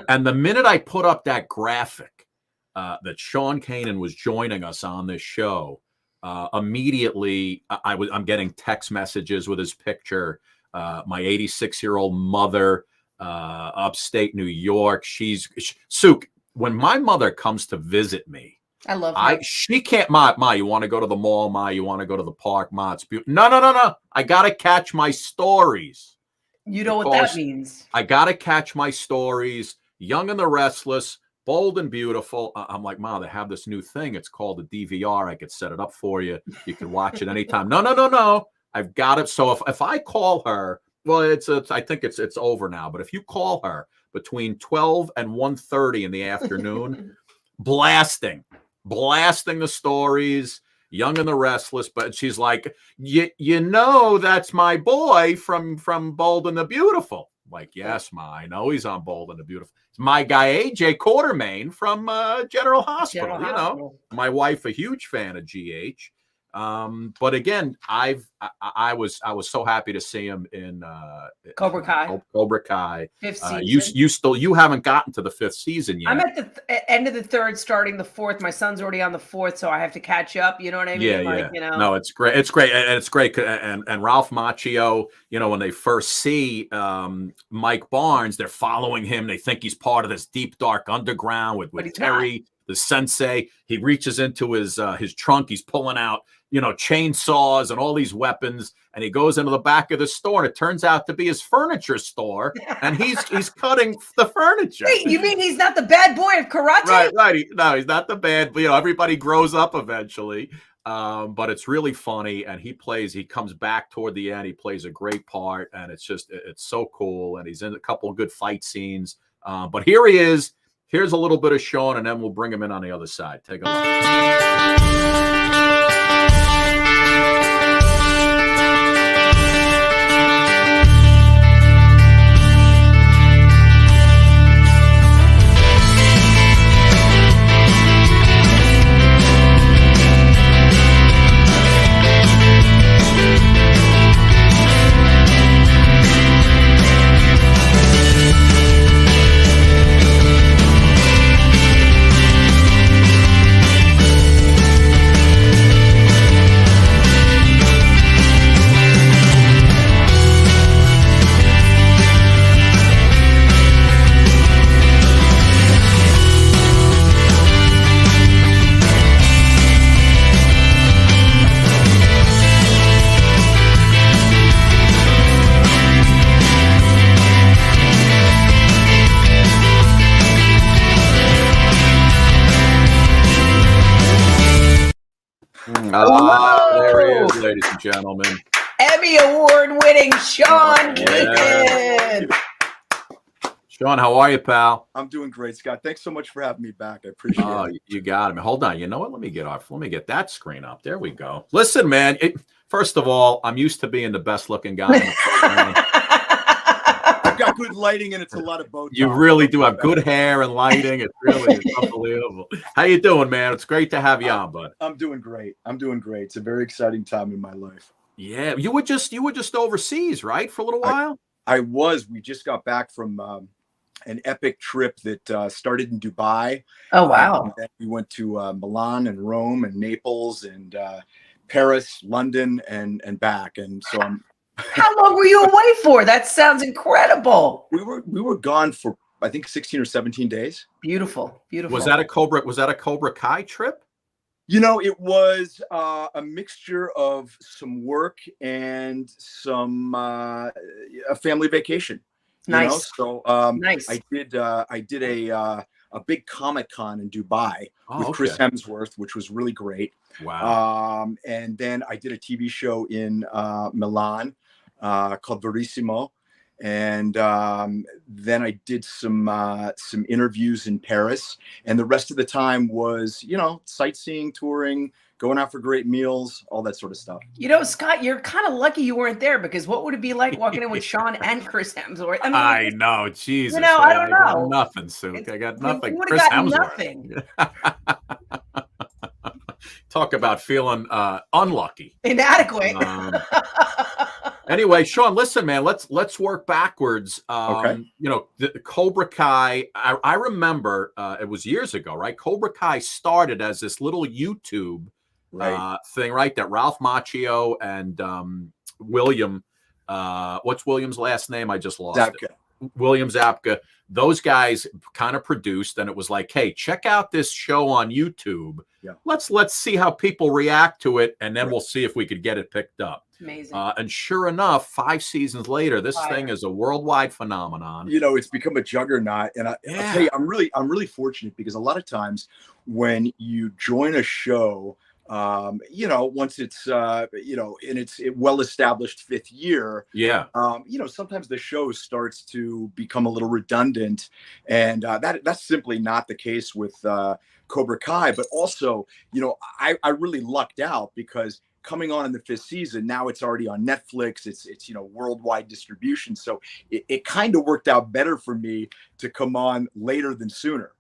And the minute I put up that graphic, that Sean Kanan was joining us on this show, immediately I'm getting text messages with his picture. My 86-year-old mother, upstate New York. Suk, when my mother comes to visit me, I love her. She can't, Ma, you want to go to the mall, Ma? You want to go to the park, Ma? It's beautiful. No. I got to catch my stories. You know what that means. I got to catch my stories. Young and the Restless, Bold and Beautiful. I'm like, Ma, they have this new thing. It's called a DVR. I could set it up for you. You can watch it anytime. No. I've got it. So if I call her, well, I think it's over now. But if you call her between 12 and 1:30 in the afternoon, blasting the stories, Young and the Restless. But she's like, you know, that's my boy from Bold and the Beautiful. Like, yes, Ma, I know he's on Bold and the Beautiful. It's my guy, AJ Quartermain from General Hospital. Know, my wife, a huge fan of GH. But again, I was so happy to see him in Cobra Kai. Cobra Kai. 5th season. You haven't gotten to the 5th season yet. I'm at the end of the 3rd, starting the 4th. My son's already on the 4th, so I have to catch up. You know what I mean? Yeah. You know? No, it's great. It's great, and it's great. And Ralph Macchio, you know, when they first see Mike Barnes, they're following him. They think he's part of this deep dark underground with Terry, the sensei. He reaches into his trunk. He's pulling out, you know, chainsaws and all these weapons, and he goes into the back of the store, and it turns out to be his furniture store, and he's cutting the furniture. Wait, you mean he's not the bad boy of karate? Right. No, he's not the bad. You know, everybody grows up eventually, but it's really funny, and he comes back toward the end. He plays a great part, and it's so cool, and he's in a couple of good fight scenes. But here he is. Here's a little bit of Sean, and then we'll bring him in on the other side. Take a look. There he is, ladies and gentlemen. Emmy Award-winning Sean Kanan. Sean, how are you, pal? I'm doing great, Scott. Thanks so much for having me back. I appreciate it. You got it, man. Hold on. You know what? Let me get that screen up. There we go. Listen, man. First of all, I'm used to being the best looking guy in the program. I've got good lighting and it's a lot of Botox. You really do have good hair and lighting. It's unbelievable. How you doing, man? It's great to have you on, bud. I'm doing great. It's a very exciting time in my life. Yeah, you were just overseas, right, for a little while? I was. We just got back from an epic trip that started in Dubai. Oh, wow. And then we went to Milan and Rome and Naples and Paris, London, and back. And so I'm. How long were you away for? That sounds incredible. We were gone for I think 16 or 17 days. Beautiful. Was that a Cobra Kai trip? You know, it was a mixture of some work and some a family vacation. Nice. You know? So nice. I did a big Comic-Con in Dubai with Chris Hemsworth, which was really great. Wow. And then I did a TV show in Milan called Verissimo. And then I did some interviews in Paris, and the rest of the time was, sightseeing, touring, going out for great meals, all that sort of stuff. Scott, you're kind of lucky you weren't there, because what would it be like walking in with Sean and Chris Hemsworth? I mean, I know, Jesus. I don't know. I got nothing, Suk. I got nothing. You Chris got Hemsworth. nothing. Talk about feeling unlucky, inadequate. Anyway, Sean, listen, man, let's work backwards. Okay. The Cobra Kai, I remember it was years ago, right? Cobra Kai started as this little YouTube thing, right? That Ralph Macchio and William, what's William's last name? I just lost Zabka. it. William Zabka. Those guys kind of produced, and it was like, hey, check out this show on YouTube. Yeah. Let's see how people react to it, and then we'll see if we could get it picked up. Amazing. And sure enough, 5 seasons later, this thing is a worldwide phenomenon. It's become a juggernaut, and I'll tell you, I'm really fortunate, because a lot of times when you join a show, once it's in its well-established 5th year, sometimes the show starts to become a little redundant, and that's simply not the case with Cobra Kai. But also, I really lucked out, because coming on in the 5th season, now it's already on Netflix. It's worldwide distribution, so it kind of worked out better for me to come on later than sooner.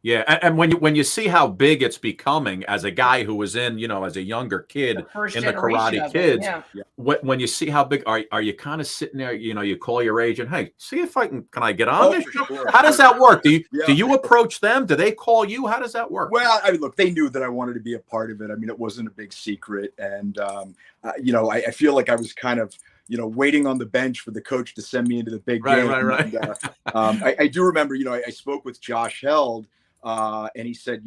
Yeah, and when you see how big it's becoming, as a guy who was in, as a younger kid in the Karate Kids, when you see how big, are you kind of sitting there, you call your agent, hey, see if can I get on this show? Sure. How does that work? Do you approach them? Do they call you? How does that work? Well, I mean, look, they knew that I wanted to be a part of it. I mean, it wasn't a big secret, and I feel like I was kind of waiting on the bench for the coach to send me into the big game. Right. And, I do remember, I spoke with Josh Held. And he said,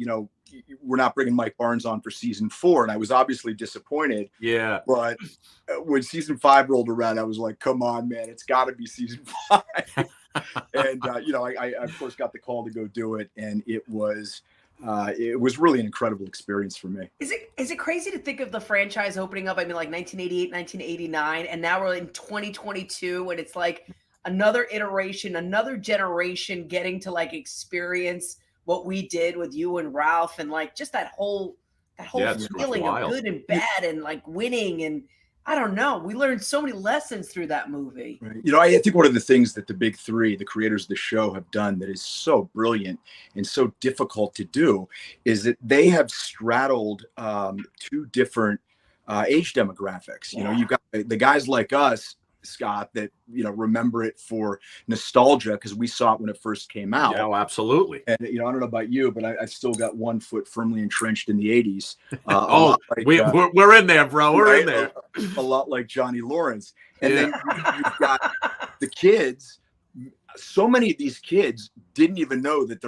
we're not bringing Mike Barnes on for season 4. And I was obviously disappointed. Yeah. But when season 5 rolled around, I was like, come on, man, it's got to be season 5. And, I of course got the call to go do it. And it was really an incredible experience for me. Is it crazy to think of the franchise opening up? I mean, like 1988, 1989, and now we're in 2022, and it's like another iteration, another generation getting to like experience what we did with you and Ralph, and like just that whole feeling of good and bad and like winning, and I don't know. We learned so many lessons through that movie. Right. I think one of the things that the big 3, the creators of the show, have done that is so brilliant and so difficult to do is that they have straddled 2 different age demographics. You've got the guys like us, Scott, that remember it for nostalgia, because we saw it when it first came out. Yeah, absolutely. And I don't know about you, but I still got one foot firmly entrenched in the 80s. We're in there, bro. We're in there. A lot like Johnny Lawrence. And then you've got the kids. So many of these kids didn't even know that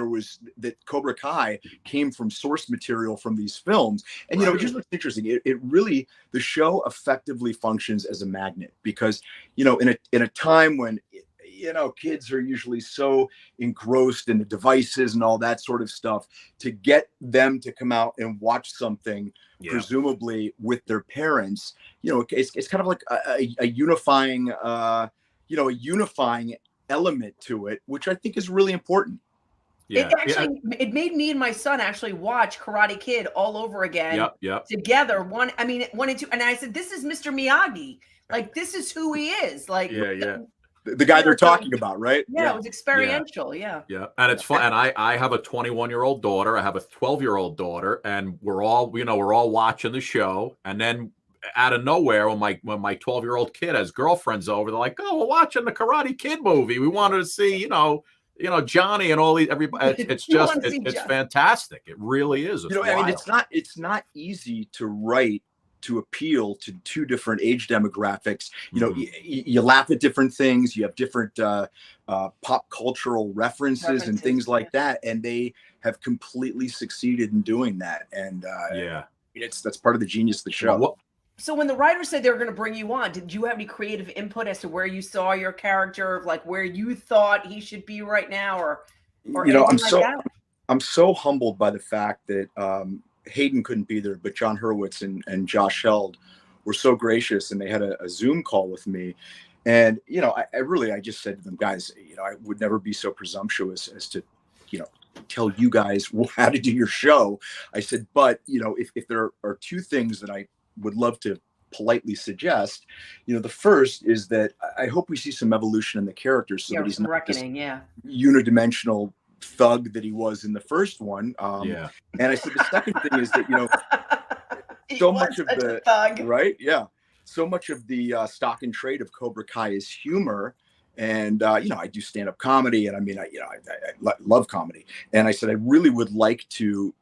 that Cobra Kai came from source material from these films. And here's what's interesting. It really, the show effectively functions as a magnet, because in a time when kids are usually so engrossed in the devices and all that sort of stuff, to get them to come out and watch something presumably with their parents, it's kind of like a unifying element to it, which I think is really important. Yeah. It actually it made me and my son actually watch Karate Kid all over again Yep. together. One and two, and I said, "This is Mr. Miyagi. Like this is who he is. Like Yeah. The guy they're talking about, right? Yeah, it was experiential. Yeah. And it's fun. And I have a 21-year-old daughter. I have a 12-year-old daughter, and we're all watching the show. And then out of nowhere, when my 12-year-old kid has girlfriends over, they're like, "Oh, we're watching the Karate Kid movie. We wanted to see, Johnny and all these everybody." It's just it's fantastic. It really is. It's I mean, it's not easy to write to appeal to two different age demographics. You laugh at different things. You have different pop cultural references and things like that, and they have completely succeeded in doing that. And that's part of the genius of the show. So when the writers said they were going to bring you on, did you have any creative input as to where you saw your character, like where you thought he should be right now, or I'm so humbled by the fact that Hayden couldn't be there, but John Hurwitz and Josh Held were so gracious, and they had a Zoom call with me. And I just said to them, guys, I would never be so presumptuous as to tell you guys how to do your show. I said, but if there are two things that I would love to politely suggest, the first is that I hope we see some evolution in the character, so that he's not this unidimensional thug that he was in the first one. And I said the second thing is that so much of the so much of the stock and trade of Cobra Kai is humor. And I do stand-up comedy, and I love comedy. And I said I really would like to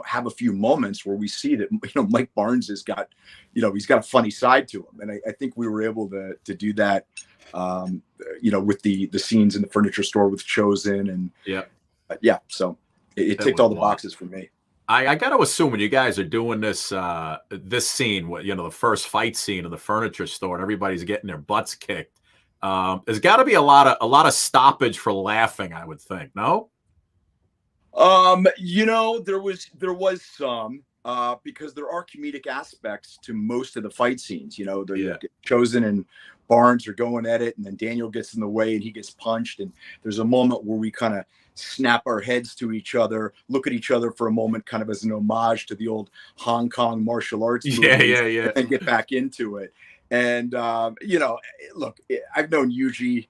have a few moments where we see that Mike Barnes has got he's got a funny side to him, and I think we were able to do that with the scenes in the furniture store with Chosen, and so it ticked all the boxes for me. I got to assume when you guys are doing this this scene, the first fight scene in the furniture store, and everybody's getting their butts kicked, there's got to be a lot of stoppage for laughing, I would think. No. There was some because there are comedic aspects to most of the fight scenes. Chosen and Barnes are going at it, and then Daniel gets in the way and he gets punched, and there's a moment where we kind of snap our heads to each other, look at each other for a moment, kind of as an homage to the old Hong Kong martial arts movies, and get back into it. And look, I've known Yuji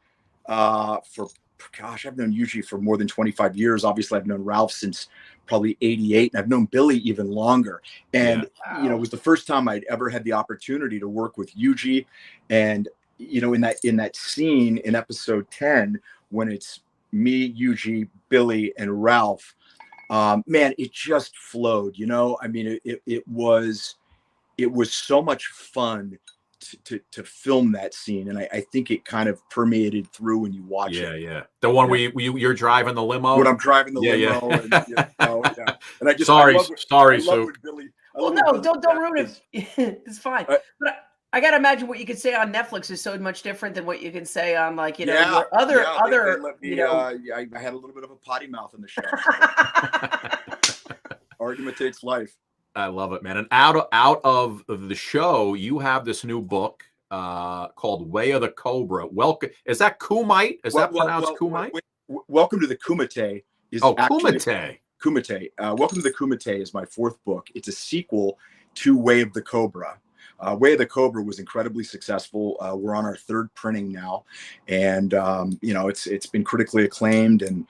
I've known Yuji for more than 25 years. Obviously, I've known Ralph since probably 88, and I've known Billy even longer. And, it was the first time I'd ever had the opportunity to work with Yuji. And, in that scene in episode 10, when it's me, Yuji, Billy, and Ralph, man, it just flowed, it was so much fun to film that scene, and I think it kind of permeated through when you watch it. The one where you're driving the limo. When I'm driving the limo, and I just sorry, so Billy. No, don't ruin it. It's fine. But I gotta imagine what you could say on Netflix is so much different than what you can say on your other. They I had a little bit of a potty mouth in the show. Argument takes life. I love it, man. And out of the show, you have this new book called Way of the Cobra. Welcome. Is that Kumite? Is that pronounced Kumite? Welcome to the Kumite. Kumite. Kumite. Welcome to the Kumite is my fourth book. It's a sequel to Way of the Cobra. Way of the Cobra was incredibly successful. We're on our third printing now, and it's been critically acclaimed, and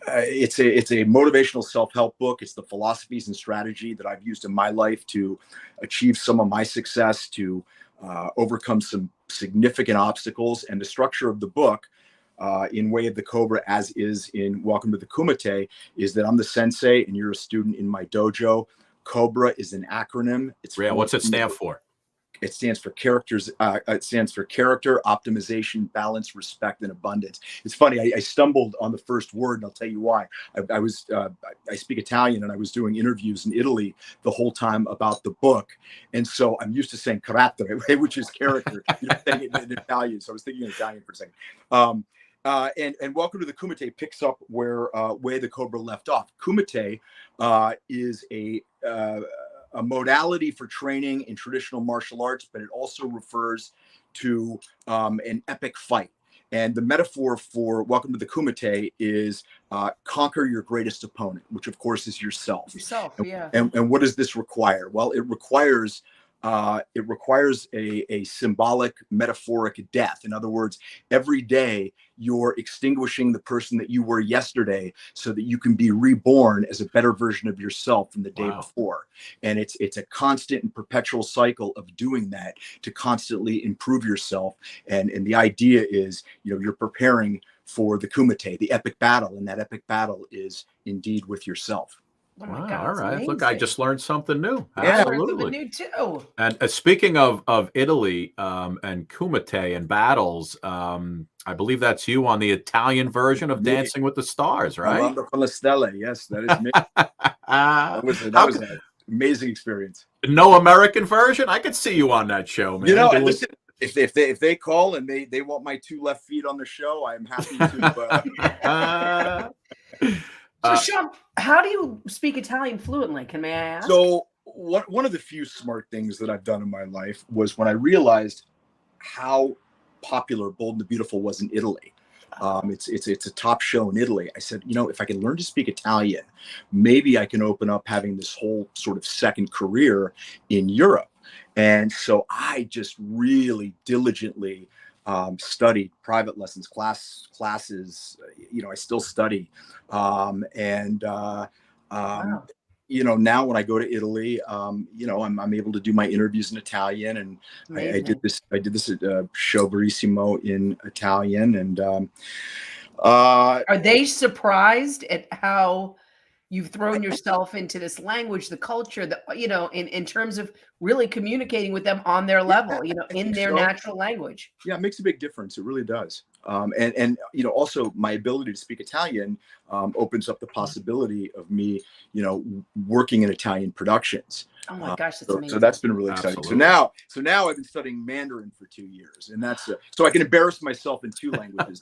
it's a motivational self-help book. It's the philosophies and strategy that I've used in my life to achieve some of my success, to overcome some significant obstacles. And the structure of the book in Way of the Cobra, as is in Welcome to the Kumite, is that I'm the sensei and you're a student in my dojo. Cobra is an acronym. What's it stand for? It stands for characters. It stands for character, optimization, balance, respect, and abundance. It's funny. I stumbled on the first word, and I'll tell you why. I speak Italian, and I was doing interviews in Italy the whole time about the book, and so I'm used to saying carattere, which is character, saying it in Italian. So I was thinking in Italian for a second. And Welcome to the Kumite picks up where Way the Cobra left off. Kumite is a modality for training in traditional martial arts, but it also refers to an epic fight. And the metaphor for Welcome to the Kumite is conquer your greatest opponent, which of course is yourself. Yeah. And what does this require? Well, it requires a symbolic, metaphoric death. In other words, every day you're extinguishing the person that you were yesterday so that you can be reborn as a better version of yourself than the day before. And it's a constant and perpetual cycle of doing that to constantly improve yourself. And the idea is, you're preparing for the Kumite, the epic battle, and that epic battle is indeed with yourself. Oh my Wow, God, all right. amazing. Look, I just learned something new. I learned Absolutely. something new too. And speaking of Italy and Kumite and battles, I believe that's you on the Italian version of Dancing with the Stars, right? Ballando con le Stelle. Yes, that is me. that was an amazing experience. No American version? I could see you on that show, man. Listen, if they call and they want my 2 left feet on the show, I'm happy to. So, Sean, how do you speak Italian fluently? May I ask? So, one of the few smart things that I've done in my life was when I realized how popular Bold and the Beautiful was in Italy. It's a top show in Italy. I said, if I can learn to speak Italian, maybe I can open up having this whole sort of second career in Europe. And so I just really diligently studied private lessons, classes. I still study. Wow. Now when I go to Italy, I'm able to do my interviews in Italian, and I did this show Verissimo in Italian. And are they surprised at how you've thrown yourself into this language, the culture, in terms of really communicating with them on their level, in their natural language? Yeah, it makes a big difference. It really does. And also my ability to speak Italian opens up the possibility of me, working in Italian productions. Oh my gosh, that's amazing. So that's been really exciting. So now I've been studying Mandarin for 2 years, and that's so I can embarrass myself in 2 languages.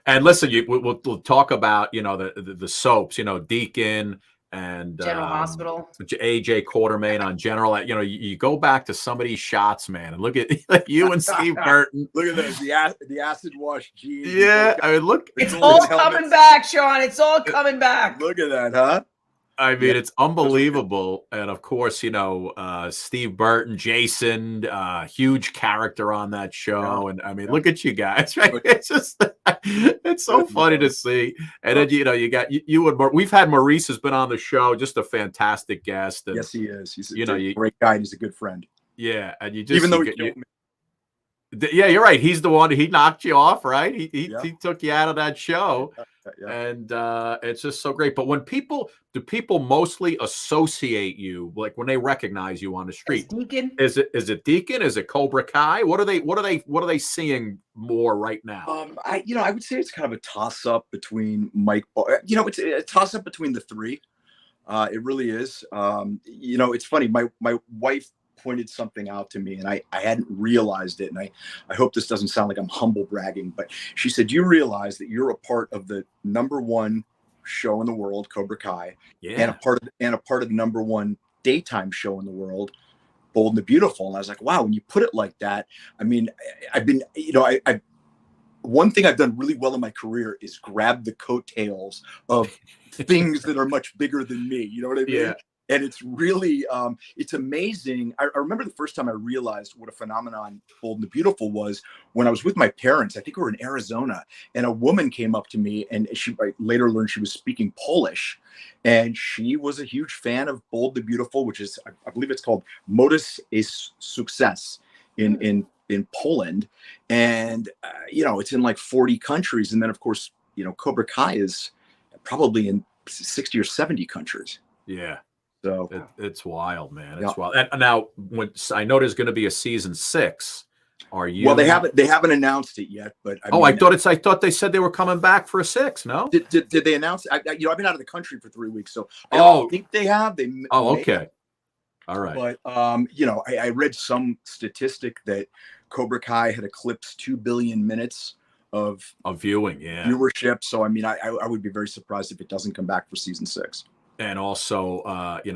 And listen, we'll talk about the soaps, Deacon and General Hospital, AJ Quartermain on General. You go back to some of these shots, man, and look at you and Steve Burton. Look at this, the acid wash jeans. Yeah, I mean, look, it's all coming back, Sean. It's all coming back. Look at that, huh? I mean, it's unbelievable. And of course, Steve Burton, Jason, huge character on that show. And I mean, look at you guys, right? It's just, it's so funny to see. And then, you got you and we've had Maurice has been on the show, just a fantastic guest. And, yes, he is. He's a great guy. He's a good friend. Yeah. And you just, even though he killed me. Yeah, you're right. He's the one. He knocked you off, right? He took you out of that show, and it's just so great. But do people mostly associate you, like when they recognize you on the street? Deacon? Is it Deacon? Is it Cobra Kai? What are they seeing more right now? I would say it's kind of a toss up between Mike. It's a toss up between the 3. It really is. It's funny. My wife pointed something out to me, and I hadn't realized it, and I hope this doesn't sound like I'm humble bragging, but she said, you realize that you're a part of the #1 show in the world, Cobra Kai, and a part of the #1 daytime show in the world, Bold and the Beautiful. And I was like, wow, when you put it like that, I mean, I've been, one thing I've done really well in my career is grab the coattails of things that are much bigger than me. You know what I mean? Yeah. And it's really, it's amazing. I remember the first time I realized what a phenomenon Bold and the Beautiful was when I was with my parents. I think we were in Arizona, and a woman came up to me, and I later learned she was speaking Polish, and she was a huge fan of Bold and the Beautiful, which is, I believe it's called Modus is Sukces in Poland. And, it's in like 40 countries. And then, of course, Cobra Kai is probably in 60 or 70 countries. Yeah. So it's wild, man. It's wild. And now, when I know there's going to be a season 6, are you? Well, they haven't announced it yet. But I thought they said they were coming back for a 6. No, did they announce? I've been out of the country for 3 weeks, so I don't think they have. Okay, all right. But I read some statistic that Cobra Kai had eclipsed 2 billion minutes of viewing, viewership. So I mean, I would be very surprised if it doesn't come back for season 6. And also,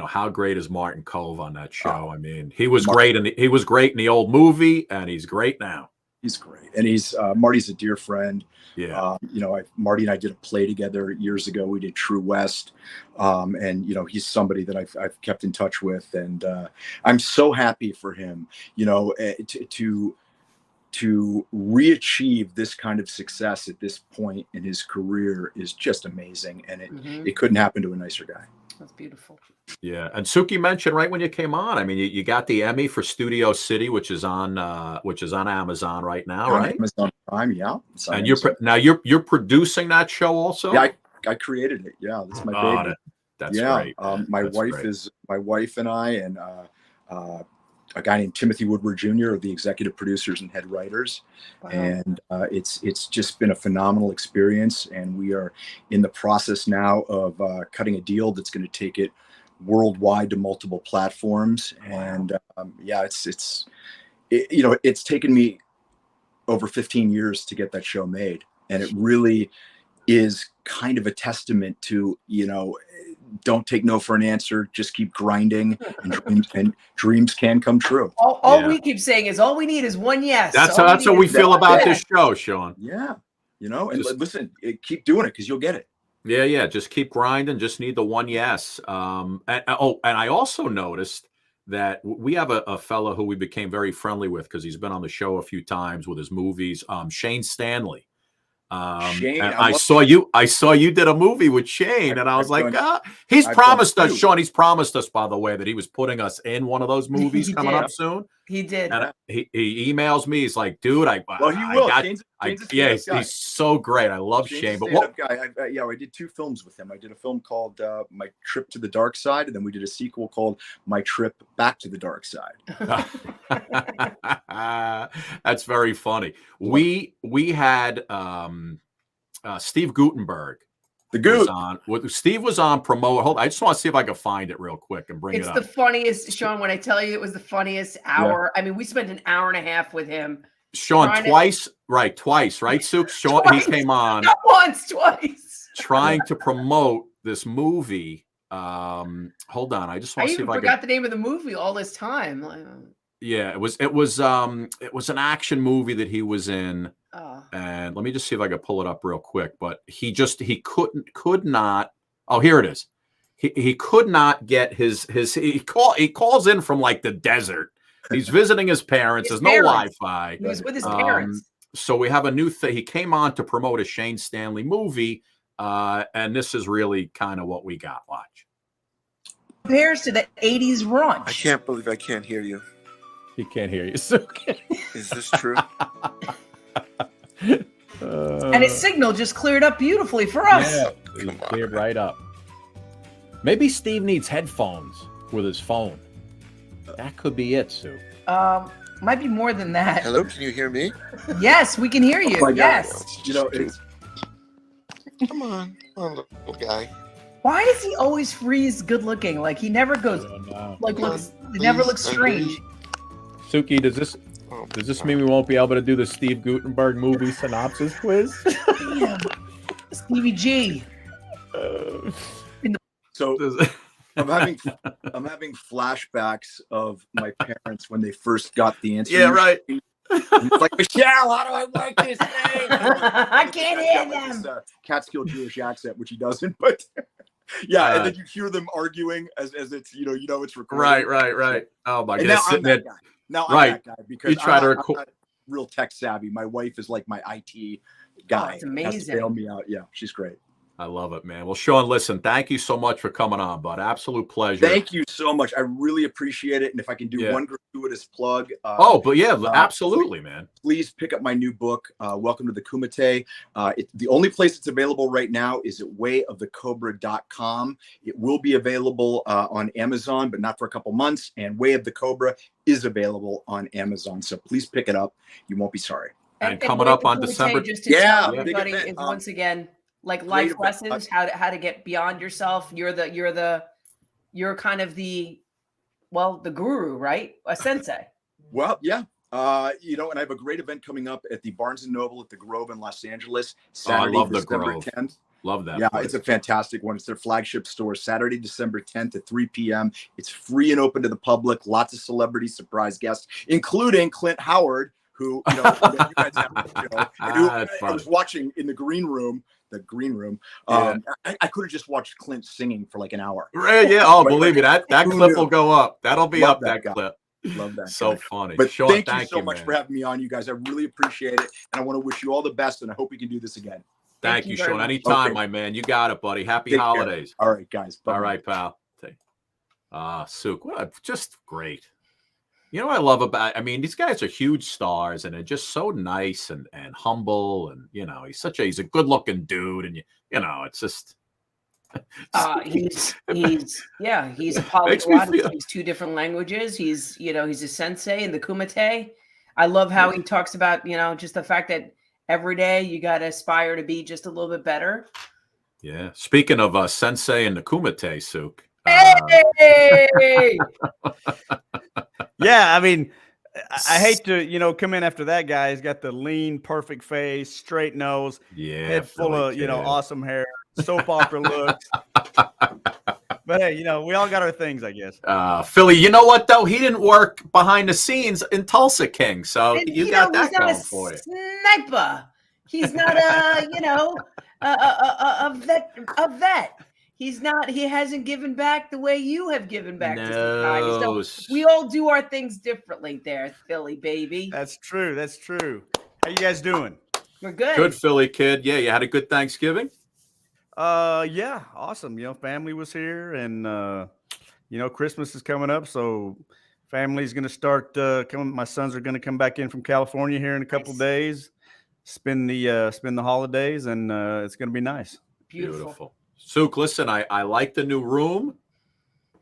how great is Martin Cove on that show? I mean, he was great in the old movie, and he's great now. He's great, and he's Marty's a dear friend. Yeah. You know, Marty and I did a play together years ago. We did True West, and you know, he's somebody that I've kept in touch with, and I'm so happy for him. You know, to re-achieve this kind of success at this point in his career is just amazing, and it couldn't happen to a nicer guy. That's beautiful. Yeah, and Suki mentioned right when you came on. I mean, you got the Emmy for Studio City, which is on Amazon right now, right? Amazon Prime, yeah. And you're producing that show also. Yeah, I created it. Yeah, that's my baby. That's great. My wife and I, and a guy named Timothy Woodward Jr. are the executive producers and head writers. Wow. And it's just been a phenomenal experience. And we are in the process now of cutting a deal that's going to take it worldwide to multiple platforms. And it's taken me over 15 years to get that show made. And it really is kind of a testament to, you know, don't take no for an answer. Just keep grinding, and dreams can come true. All we keep saying is all we need is one yes. That's what we feel about this show, Sean. Yeah, you know, and listen, keep doing it because you'll get it. Yeah. Just keep grinding. Just need the one yes. And I also noticed that we have a fellow who we became very friendly with because he's been on the show a few times with his movies. Shane Stanley. Shane, I saw you did a movie with Shane, and I was like, he's promised us, Sean. He's promised us, by the way, that he was putting us in one of those movies coming up soon. He did. And he emails me. He's like, dude, he will. He's so great. I love Shane. But what? Guy. I did 2 films with him. I did a film called My Trip to the Dark Side, and then we did a sequel called My Trip Back to the Dark Side. That's very funny. We had Steve Guttenberg. The Goot. Steve was on promote. Hold on, I just want to see if I can find it real quick and bring it up. It's the funniest, Sean. When I tell you it was the funniest hour, I mean, we spent an hour and a half with him. Sean, twice, right, Suk? Sean, he came on. Not once, twice. Trying to promote this movie. Hold on, I just want to see if I forgot the name of the movie all this time. Yeah, it was an action movie that he was in. And let me just see if I can pull it up real quick. But he could not. Oh, here it is. He could not get his he calls in from like the desert. He's visiting his parents. There's no Wi-Fi. He was with his parents. So we have a new thing. He came on to promote a Shane Stanley movie. And this is really kind of what we got. Watch. Compares to the 80s Ranch. I can't believe I can't hear you. He can't hear you. So is this true? And his signal just cleared up beautifully for us. Yeah, it cleared right up. Maybe Steve needs headphones with his phone. That could be it, Sue. Might be more than that. Hello, can you hear me? Yes, we can hear you. Oh yes. You know, it's... Come on, little guy. Why does he always freeze good looking? Like he never goes he never looks strange. Suki, does this mean we won't be able to do the Steve Guttenberg movie synopsis quiz? Damn. Stevie G. So I'm having flashbacks of my parents when they first got the answer. Yeah, right. It's like, Michelle, how do I work this thing? I can't hear them. Catskill Jewish accent, which he doesn't, but yeah, and then you hear them arguing as it's it's recorded. Right. Oh my god! Now I'm that guy. Now I'm that guy because you try I'm not real tech savvy. My wife is like my IT guy. It's amazing. Has to bail me out. Yeah, she's great. I love it, man. Well, Sean, listen, thank you so much for coming on, bud. Absolute pleasure. Thank you so much. I really appreciate it. And if I can do one gratuitous plug. Absolutely, man. Please pick up my new book, Welcome to the Kumite. The only place it's available right now is at wayofthecobra.com. It will be available on Amazon, but not for a couple months. And Way of the Cobra is available on Amazon. So please pick it up. You won't be sorry. And coming up on December. Just to tell everybody is once again, like life lessons, how to get beyond yourself. You're kind of the guru, right? A sensei. Well, yeah. And I have a great event coming up at the Barnes & Noble at the Grove in Los Angeles, Saturday, December 10th. Love that. Yeah, it's a fantastic one. It's their flagship store, Saturday, December 10th at 3 p.m. It's free and open to the public. Lots of celebrity surprise guests, including Clint Howard, who, you know, that you guys have, you know, who That's I funny. was watching in the green room. Yeah. I could have just watched Clint singing for like an hour. Yeah. Oh, believe me, that Who clip knew? will go up. That'll be Love up, that that guy. clip. Love that. So guy. funny. But Sean, thank you so much man. for having me on, you guys. I really appreciate it. And I want to wish you all the best. And I hope we can do this again. Thank you, very Sean. much. Anytime, Okay. my man. You got it, buddy. Happy Take care. holidays. All right, guys. Bye-bye. All right, pal. Suk, just great. You know what I love about, I mean, these guys are huge stars and they're just so nice and humble. And, you know, he's a good looking dude. And, you know, it's just. He's a Makes me polyglot. He feel- speaks 2 different languages. He's a sensei in the kumite. I love how he talks about, you know, just the fact that every day you got to aspire to be just a little bit better. Yeah. Speaking of Sensei and the Kumite, Suk. Hey! Yeah, I mean, I hate to, you know, come in after that guy. He's got the lean, perfect face, straight nose, head full Philly of, you know, kid. awesome hair, soap opera looks. But hey, you know, we all got our things, I guess. Philly, you know what though? He didn't work behind the scenes in Tulsa King, so And, you got that he's not going a for you. sniper. He's not a vet. He's not. He hasn't given back the way you have given back to society. No. So we all do our things differently, there, Philly baby. That's true. That's true. How you guys doing? We're good. Good Philly kid. Yeah, you had a good Thanksgiving. Yeah, awesome. You know, family was here, and you know, Christmas is coming up, so family's going to start coming. My sons are going to come back in from California here in a couple days, spend the holidays, and it's going to be nice. Beautiful. Suk, listen, I like the new room.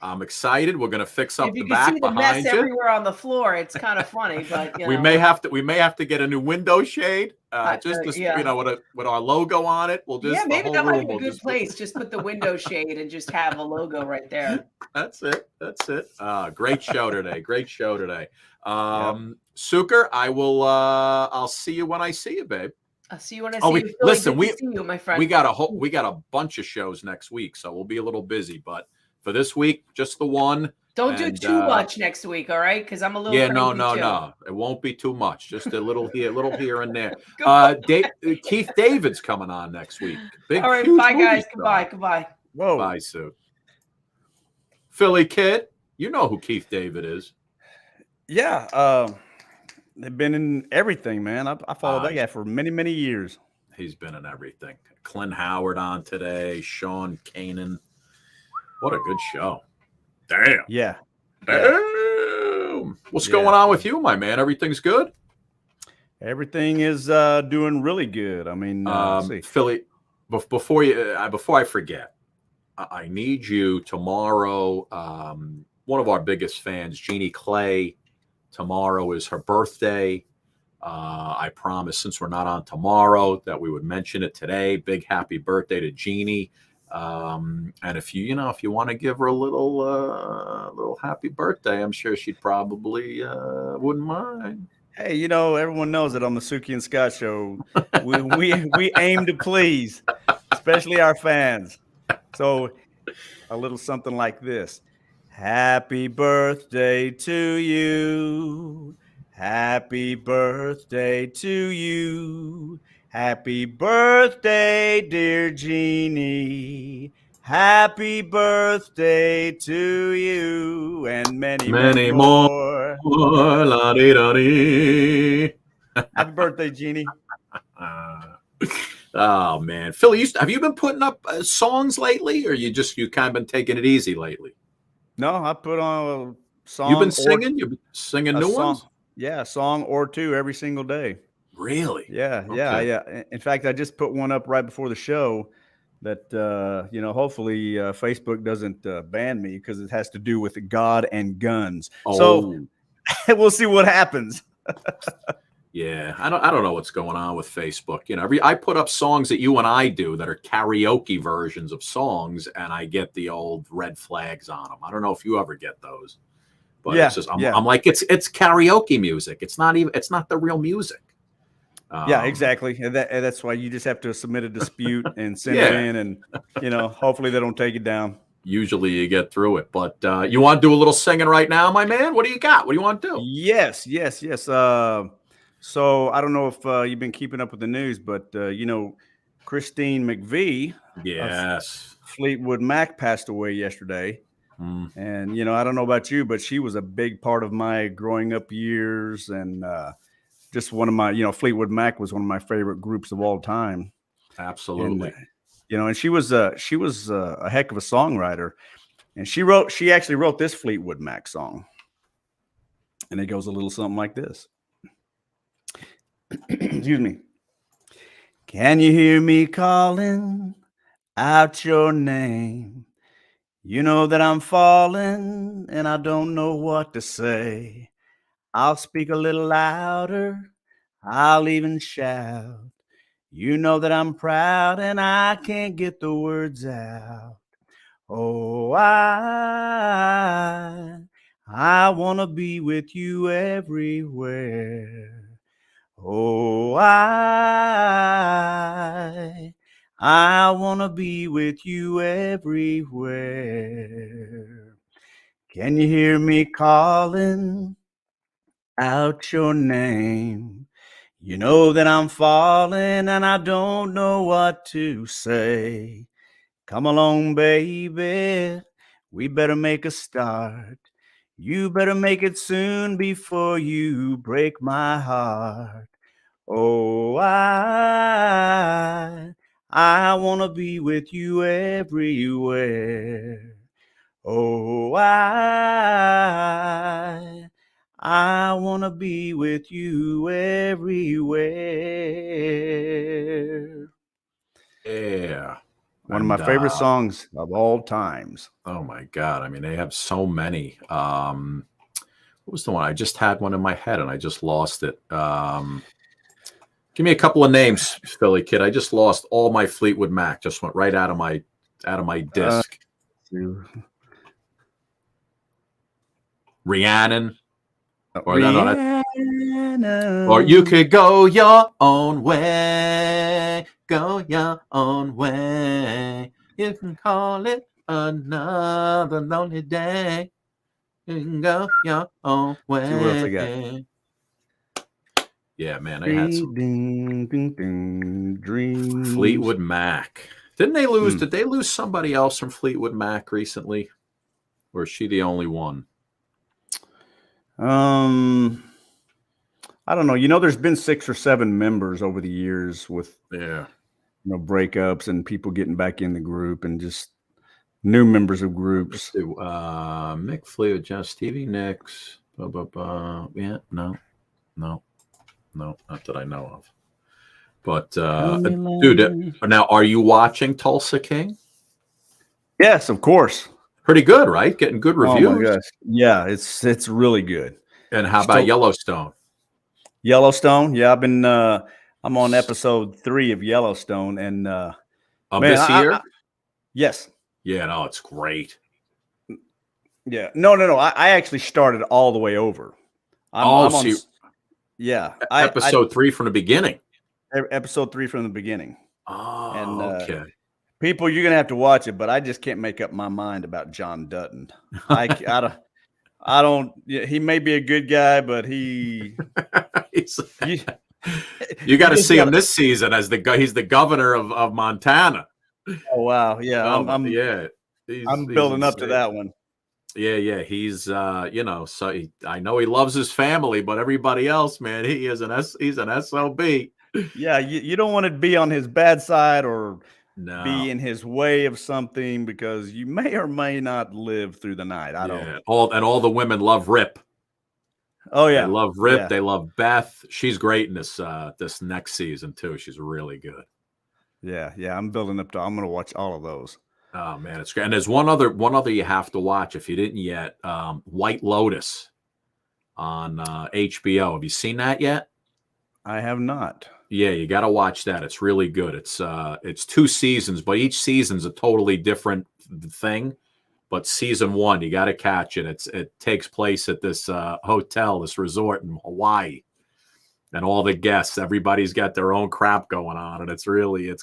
I'm excited. We're gonna fix up If the you can back see the behind mess you. everywhere on the floor, it's kind of funny, but you We know. may have to get a new window shade, Yeah. you know, with our logo on it. We'll just Yeah, the maybe whole that might room be a will good just- place. Just put the window shade and just have a logo right there. That's it. Great show today. Great show today. Suker, I'll see you when I see you, babe. I'll see you when I see you. Philly, Listen, good to see you, my friend. we got a bunch of shows next week, so we'll be a little busy. But for this week, just the one. Don't do too much next week, all right? Because I'm a little Yeah, crazy too. no. It won't be too much. Just a little here and there. Keith David's coming on next week. All right, huge bye movie guys. star. Goodbye. Whoa. Bye, Sue. Philly kid, you know who Keith David is. Yeah, they've been in everything, man. I followed that guy for many, many years. He's been in everything. Clint Howard on today. Sean Kanan. What a good show. Damn. Yeah. Damn. What's going on with you, my man? Everything's good? Everything is doing really good. I mean, let's see. Philly, before I forget, I need you tomorrow. One of our biggest fans, Jeannie Clay, tomorrow is her birthday. I promised, since we're not on tomorrow, that we would mention it today. Big happy birthday to Jeannie. And if you want to give her a little happy birthday, I'm sure she'd probably wouldn't mind. Hey, you know, everyone knows that on the Suki and Scott show, we aim to please, especially our fans. So a little something like this. Happy birthday to you. Happy birthday to you. Happy birthday, dear Jeannie. Happy birthday to you, and many more. La-dee-da-dee. Happy birthday, Jeannie. Oh man, Philly, have you been putting up songs lately, or you kind of been taking it easy lately? No, I put on a song. You've been singing. You've been singing new song, ones. Yeah, a song or two every single day. Really? Yeah. In fact, I just put one up right before the show that you know, hopefully Facebook doesn't ban me because it has to do with God and guns. So we'll see what happens. Yeah, I don't know what's going on with Facebook. You know, I put up songs that you and I do that are karaoke versions of songs, and I get the old red flags on them. I don't know if you ever get those, but it's just I'm like it's karaoke music. It's not the real music. Yeah, exactly. And that's why you just have to submit a dispute and send it in, and you know, hopefully they don't take it down. Usually you get through it, but you want to do a little singing right now, my man? What do you got? What do you want to do? Yes. So I don't know if you've been keeping up with the news, but Christine McVie Yes. of Fleetwood Mac passed away yesterday. And I don't know about you, but she was a big part of my growing up years, and just one of my, Fleetwood Mac was one of my favorite groups of all time. Absolutely. And she was a heck of a songwriter, and she actually wrote this Fleetwood Mac song, and it goes a little something like this. Excuse me. Can you hear me calling out your name? You know that I'm falling and I don't know what to say. I'll speak a little louder. I'll even shout. You know that I'm proud and I can't get the words out. Oh, I want to be with you everywhere. Oh, I want to be with you everywhere. Can you hear me calling out your name? You know that I'm falling and I don't know what to say. Come along, baby. We better make a start. You better make it soon before you break my heart. Oh, I want to be with you everywhere. Oh, I want to be with you everywhere. Yeah. One of my favorite songs of all times. Oh my God. I mean, they have so many. What was the one? I just had one in my head and I just lost it. Give me a couple of names, Philly Kid. I just lost all my Fleetwood Mac. Just went right out of my disc. Rhiannon. Or Rhiannon. Or you could go your own way. Go your own way. You can call it another lonely day. You can go your own way. See what else I got. Yeah, man, they had some dreams. Fleetwood Mac. Didn't they lose? Did they lose somebody else from Fleetwood Mac recently, or is she the only one? I don't know. There's been 6 or 7 members over the years with breakups and people getting back in the group and just new members of groups. Mick Fleetwood, just Stevie Nicks. Yeah, no, not that I know of. But dude, now are you watching Tulsa King? Yes, of course. Pretty good, right? Getting good reviews. Oh my gosh. Yeah, it's really good. And how about Yellowstone? Yellowstone? Yeah, I'm on episode 3 of Yellowstone, and this year? Yes. Yeah, no, it's great. Yeah, no. I actually started all the way over. Episode 3 from the beginning. Episode 3 from the beginning. Oh, and, okay. People, you're gonna have to watch it, but I just can't make up my mind about John Dutton. I don't. He may be a good guy, but he. You got to see him this season as he's the governor of Montana. Oh wow! Yeah, I'm building up to that one. Yeah. He's so I know he loves his family, but everybody else, man, he's an SOB. Yeah, you don't want to be on his bad side or be in his way of something, because you may or may not live through the night. I don't. All the women love Rip. Oh yeah, they love Rip. Yeah. They love Beth. She's great in this next season too. She's really good. Yeah. I'm building up to. I'm gonna watch all of those. Oh man, it's great. And there's one other you have to watch if you didn't yet. White Lotus on HBO. Have you seen that yet? I have not. Yeah, you got to watch that. It's really good. It's 2 seasons, but each season's a totally different thing. But season 1, you got to catch it. It takes place at this hotel, this resort in Hawaii, and all the guests, everybody's got their own crap going on, and it's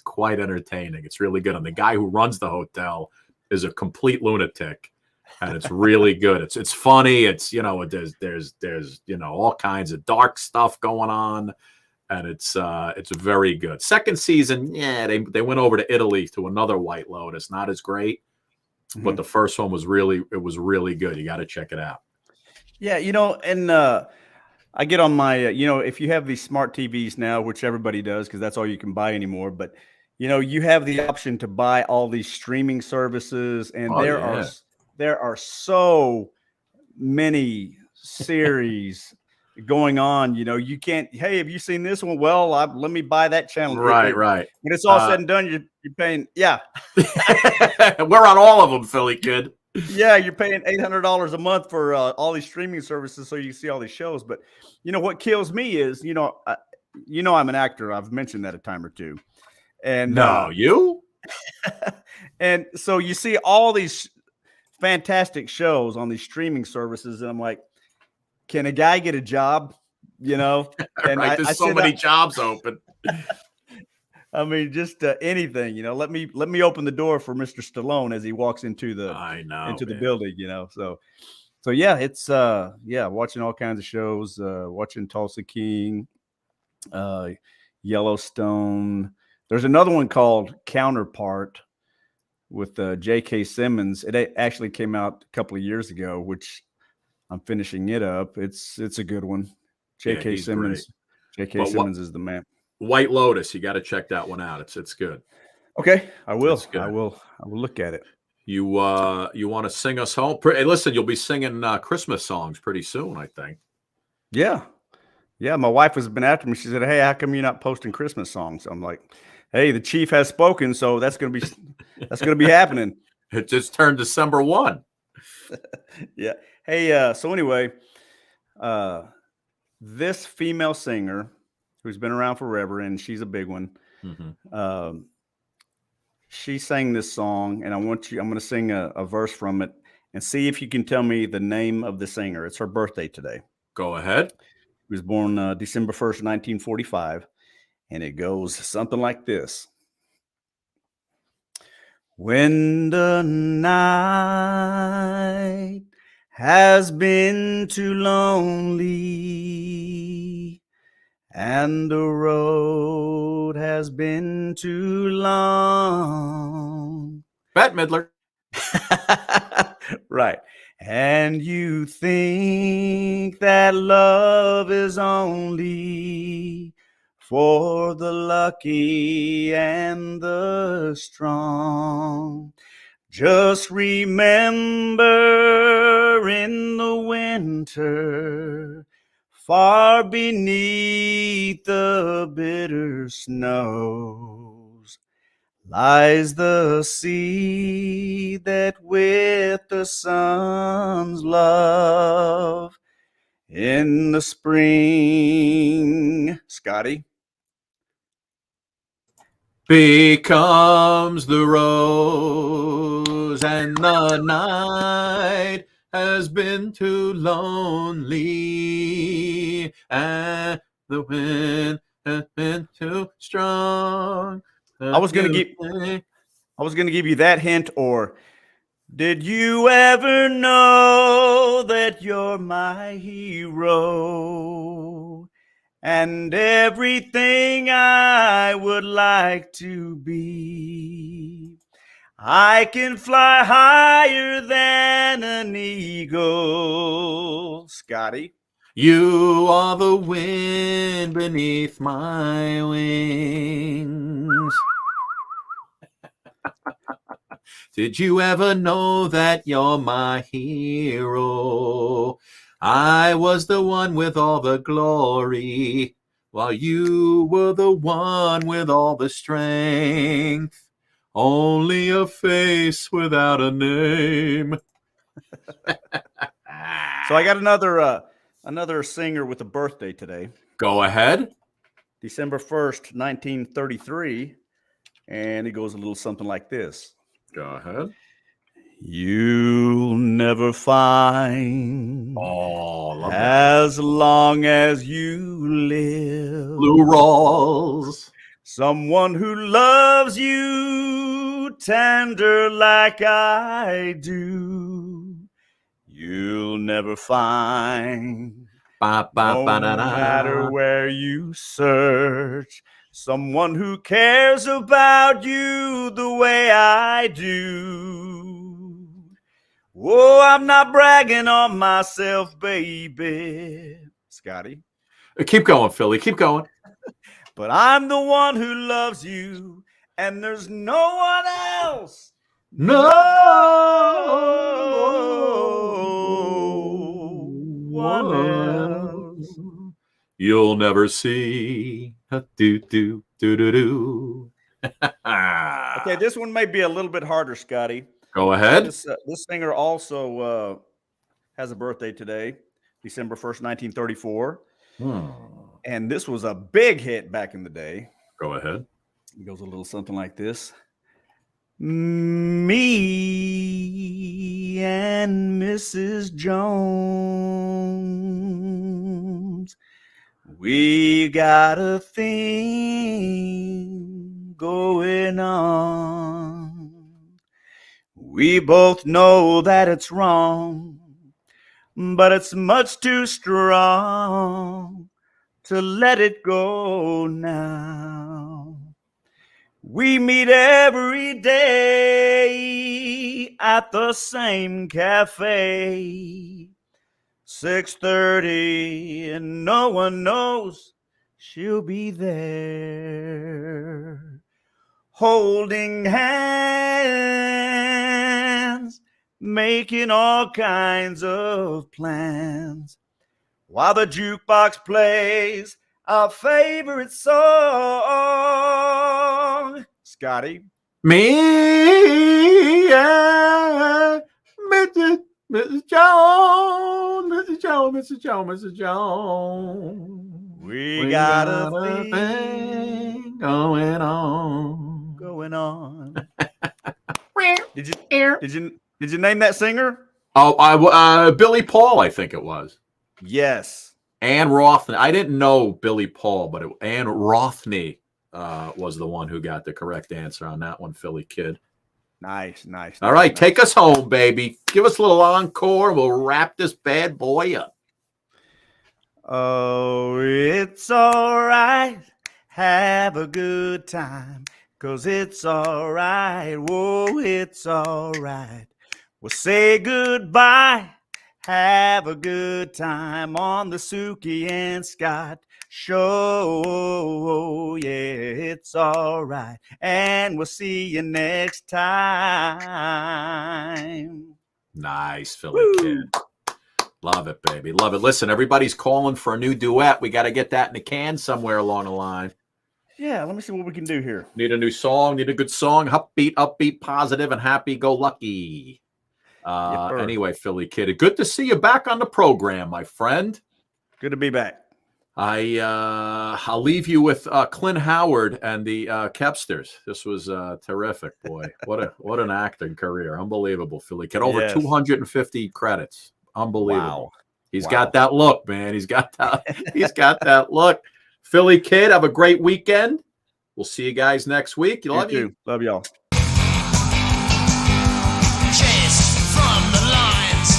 quite entertaining. It's really good. And the guy who runs the hotel is a complete lunatic, and it's really good. It's funny. It's there's all kinds of dark stuff going on, and it's very good. Second season, yeah, they went over to Italy to another White Lotus, not as great, but the first one was really good. You got to check it out. Yeah, and I get on my if you have these smart TVs now, which everybody does because that's all you can buy anymore, but you have the option to buy all these streaming services, and there are so many series going on. You can't. Hey, have you seen this one? Well, let me buy that channel. Right. When it's all said and done, you're paying. Yeah, we're on all of them, Philly kid. Yeah, you're paying $800 a month for all these streaming services so you can see all these shows. But what kills me is I'm an actor. I've mentioned that a time or two. And you. And so you see all these fantastic shows on these streaming services, and I'm like, can a guy get a job? And right, there's so many jobs open. I mean, just anything. Let me open the door for Mr. Stallone as he walks into the the building. So yeah, it's watching all kinds of shows. Watching Tulsa King, Yellowstone. There's another one called Counterpart with J.K. Simmons. It actually came out a couple of years ago, which I'm finishing it up. It's a good one. J.K. Simmons. J.K. Simmons is the man. White Lotus, you got to check that one out. It's good. Okay, I will. I will look at it. You want to sing us home? Hey, listen, you'll be singing Christmas songs pretty soon, I think. Yeah. My wife has been after me. She said, "Hey, how come you're not posting Christmas songs?" I'm like, "Hey, the chief has spoken, so that's gonna be happening." It just turned December 1. Yeah. Hey, so anyway, this female singer who's been around forever, and she's a big one. Mm-hmm. She sang this song, and I'm going to sing a verse from it and see if you can tell me the name of the singer. It's her birthday today. Go ahead. She was born December 1st, 1945, and it goes something like this. When the night has been too lonely and the road has been too long. Bette Midler. Right. And you think that love is only for the lucky and the strong. Just remember in the winter, far beneath the bitter snows, lies the sea that with the sun's love in the spring. Scotty? Becomes the rose, and the night has been too lonely, and the wind has been too strong. I was gonna give you that hint, or did you ever know that you're my hero and everything I would like to be? I can fly higher than an eagle. Scotty? You are the wind beneath my wings. Did you ever know that you're my hero? I was the one with all the glory, while you were the one with all the strength. Only a face without a name. So I got another singer with a birthday today. Go ahead. December 1st, 1933. And it goes a little something like this. Go ahead. You'll never find as long as you live Blue Rolls, someone who loves you tender like I do. you'll never find. Ba, ba, No ba, da, da. matter where you search, someone who cares about you the way I do. Oh, I'm not bragging on myself, baby. Scotty. Keep going, Philly. Keep going. But I'm the one who loves you, and there's no one else. No one else. You'll never see. Do, do, do, do, do. Okay, this one may be a little bit harder, Scotty. Go ahead. This singer also has a birthday today, December 1st, 1934. And this was a big hit back in the day. Go ahead. It goes a little something like this. Me and Mrs. Jones, we got a thing going on. We both know that it's wrong, but it's much too strong to let it go now. We meet every day at the same cafe, 6:30, and no one knows she'll be there. Holding hands, making all kinds of plans, while the jukebox plays our favorite song. Scotty. Me and Mrs. Jones, Mrs. Jones, Mrs. Jones, Mrs. Jones. We got a thing going on. Did you name that singer? Oh, Billy Paul, I think it was. Yes. Ann Rothney. I didn't know Billy Paul, but Ann Rothney was the one who got the correct answer on that one, Philly Kid. Nice. All right, take us home, baby. Give us a little encore. We'll wrap this bad boy up. Oh, it's all right. Have a good time, 'cause it's all right. Whoa, it's all right. We'll say goodbye. Have a good time on the Suki and Scott show. Yeah, it's all right. And we'll see you next time. Nice, Philly Kid. Love it, baby. Love it. Listen, everybody's calling for a new duet. We got to get that in the can somewhere along the line. Yeah, let me see what we can do here. Need a new song. Need a good song. Upbeat, positive, and happy-go-lucky. Anyway, Philly Kid, good to see you back on the program, my friend. Good to be back. I'll leave you with Clint Howard and the Kepsters. This was terrific, boy. What an acting career. Unbelievable, Philly Kid. Over 250 credits. Unbelievable. Wow. He's got that look, man. He's got that look. Philly Kid, have a great weekend. We'll see you guys next week. Love you. Love y'all. Chased from the lines,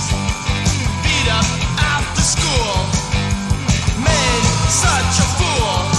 beat up after school, made such a fool.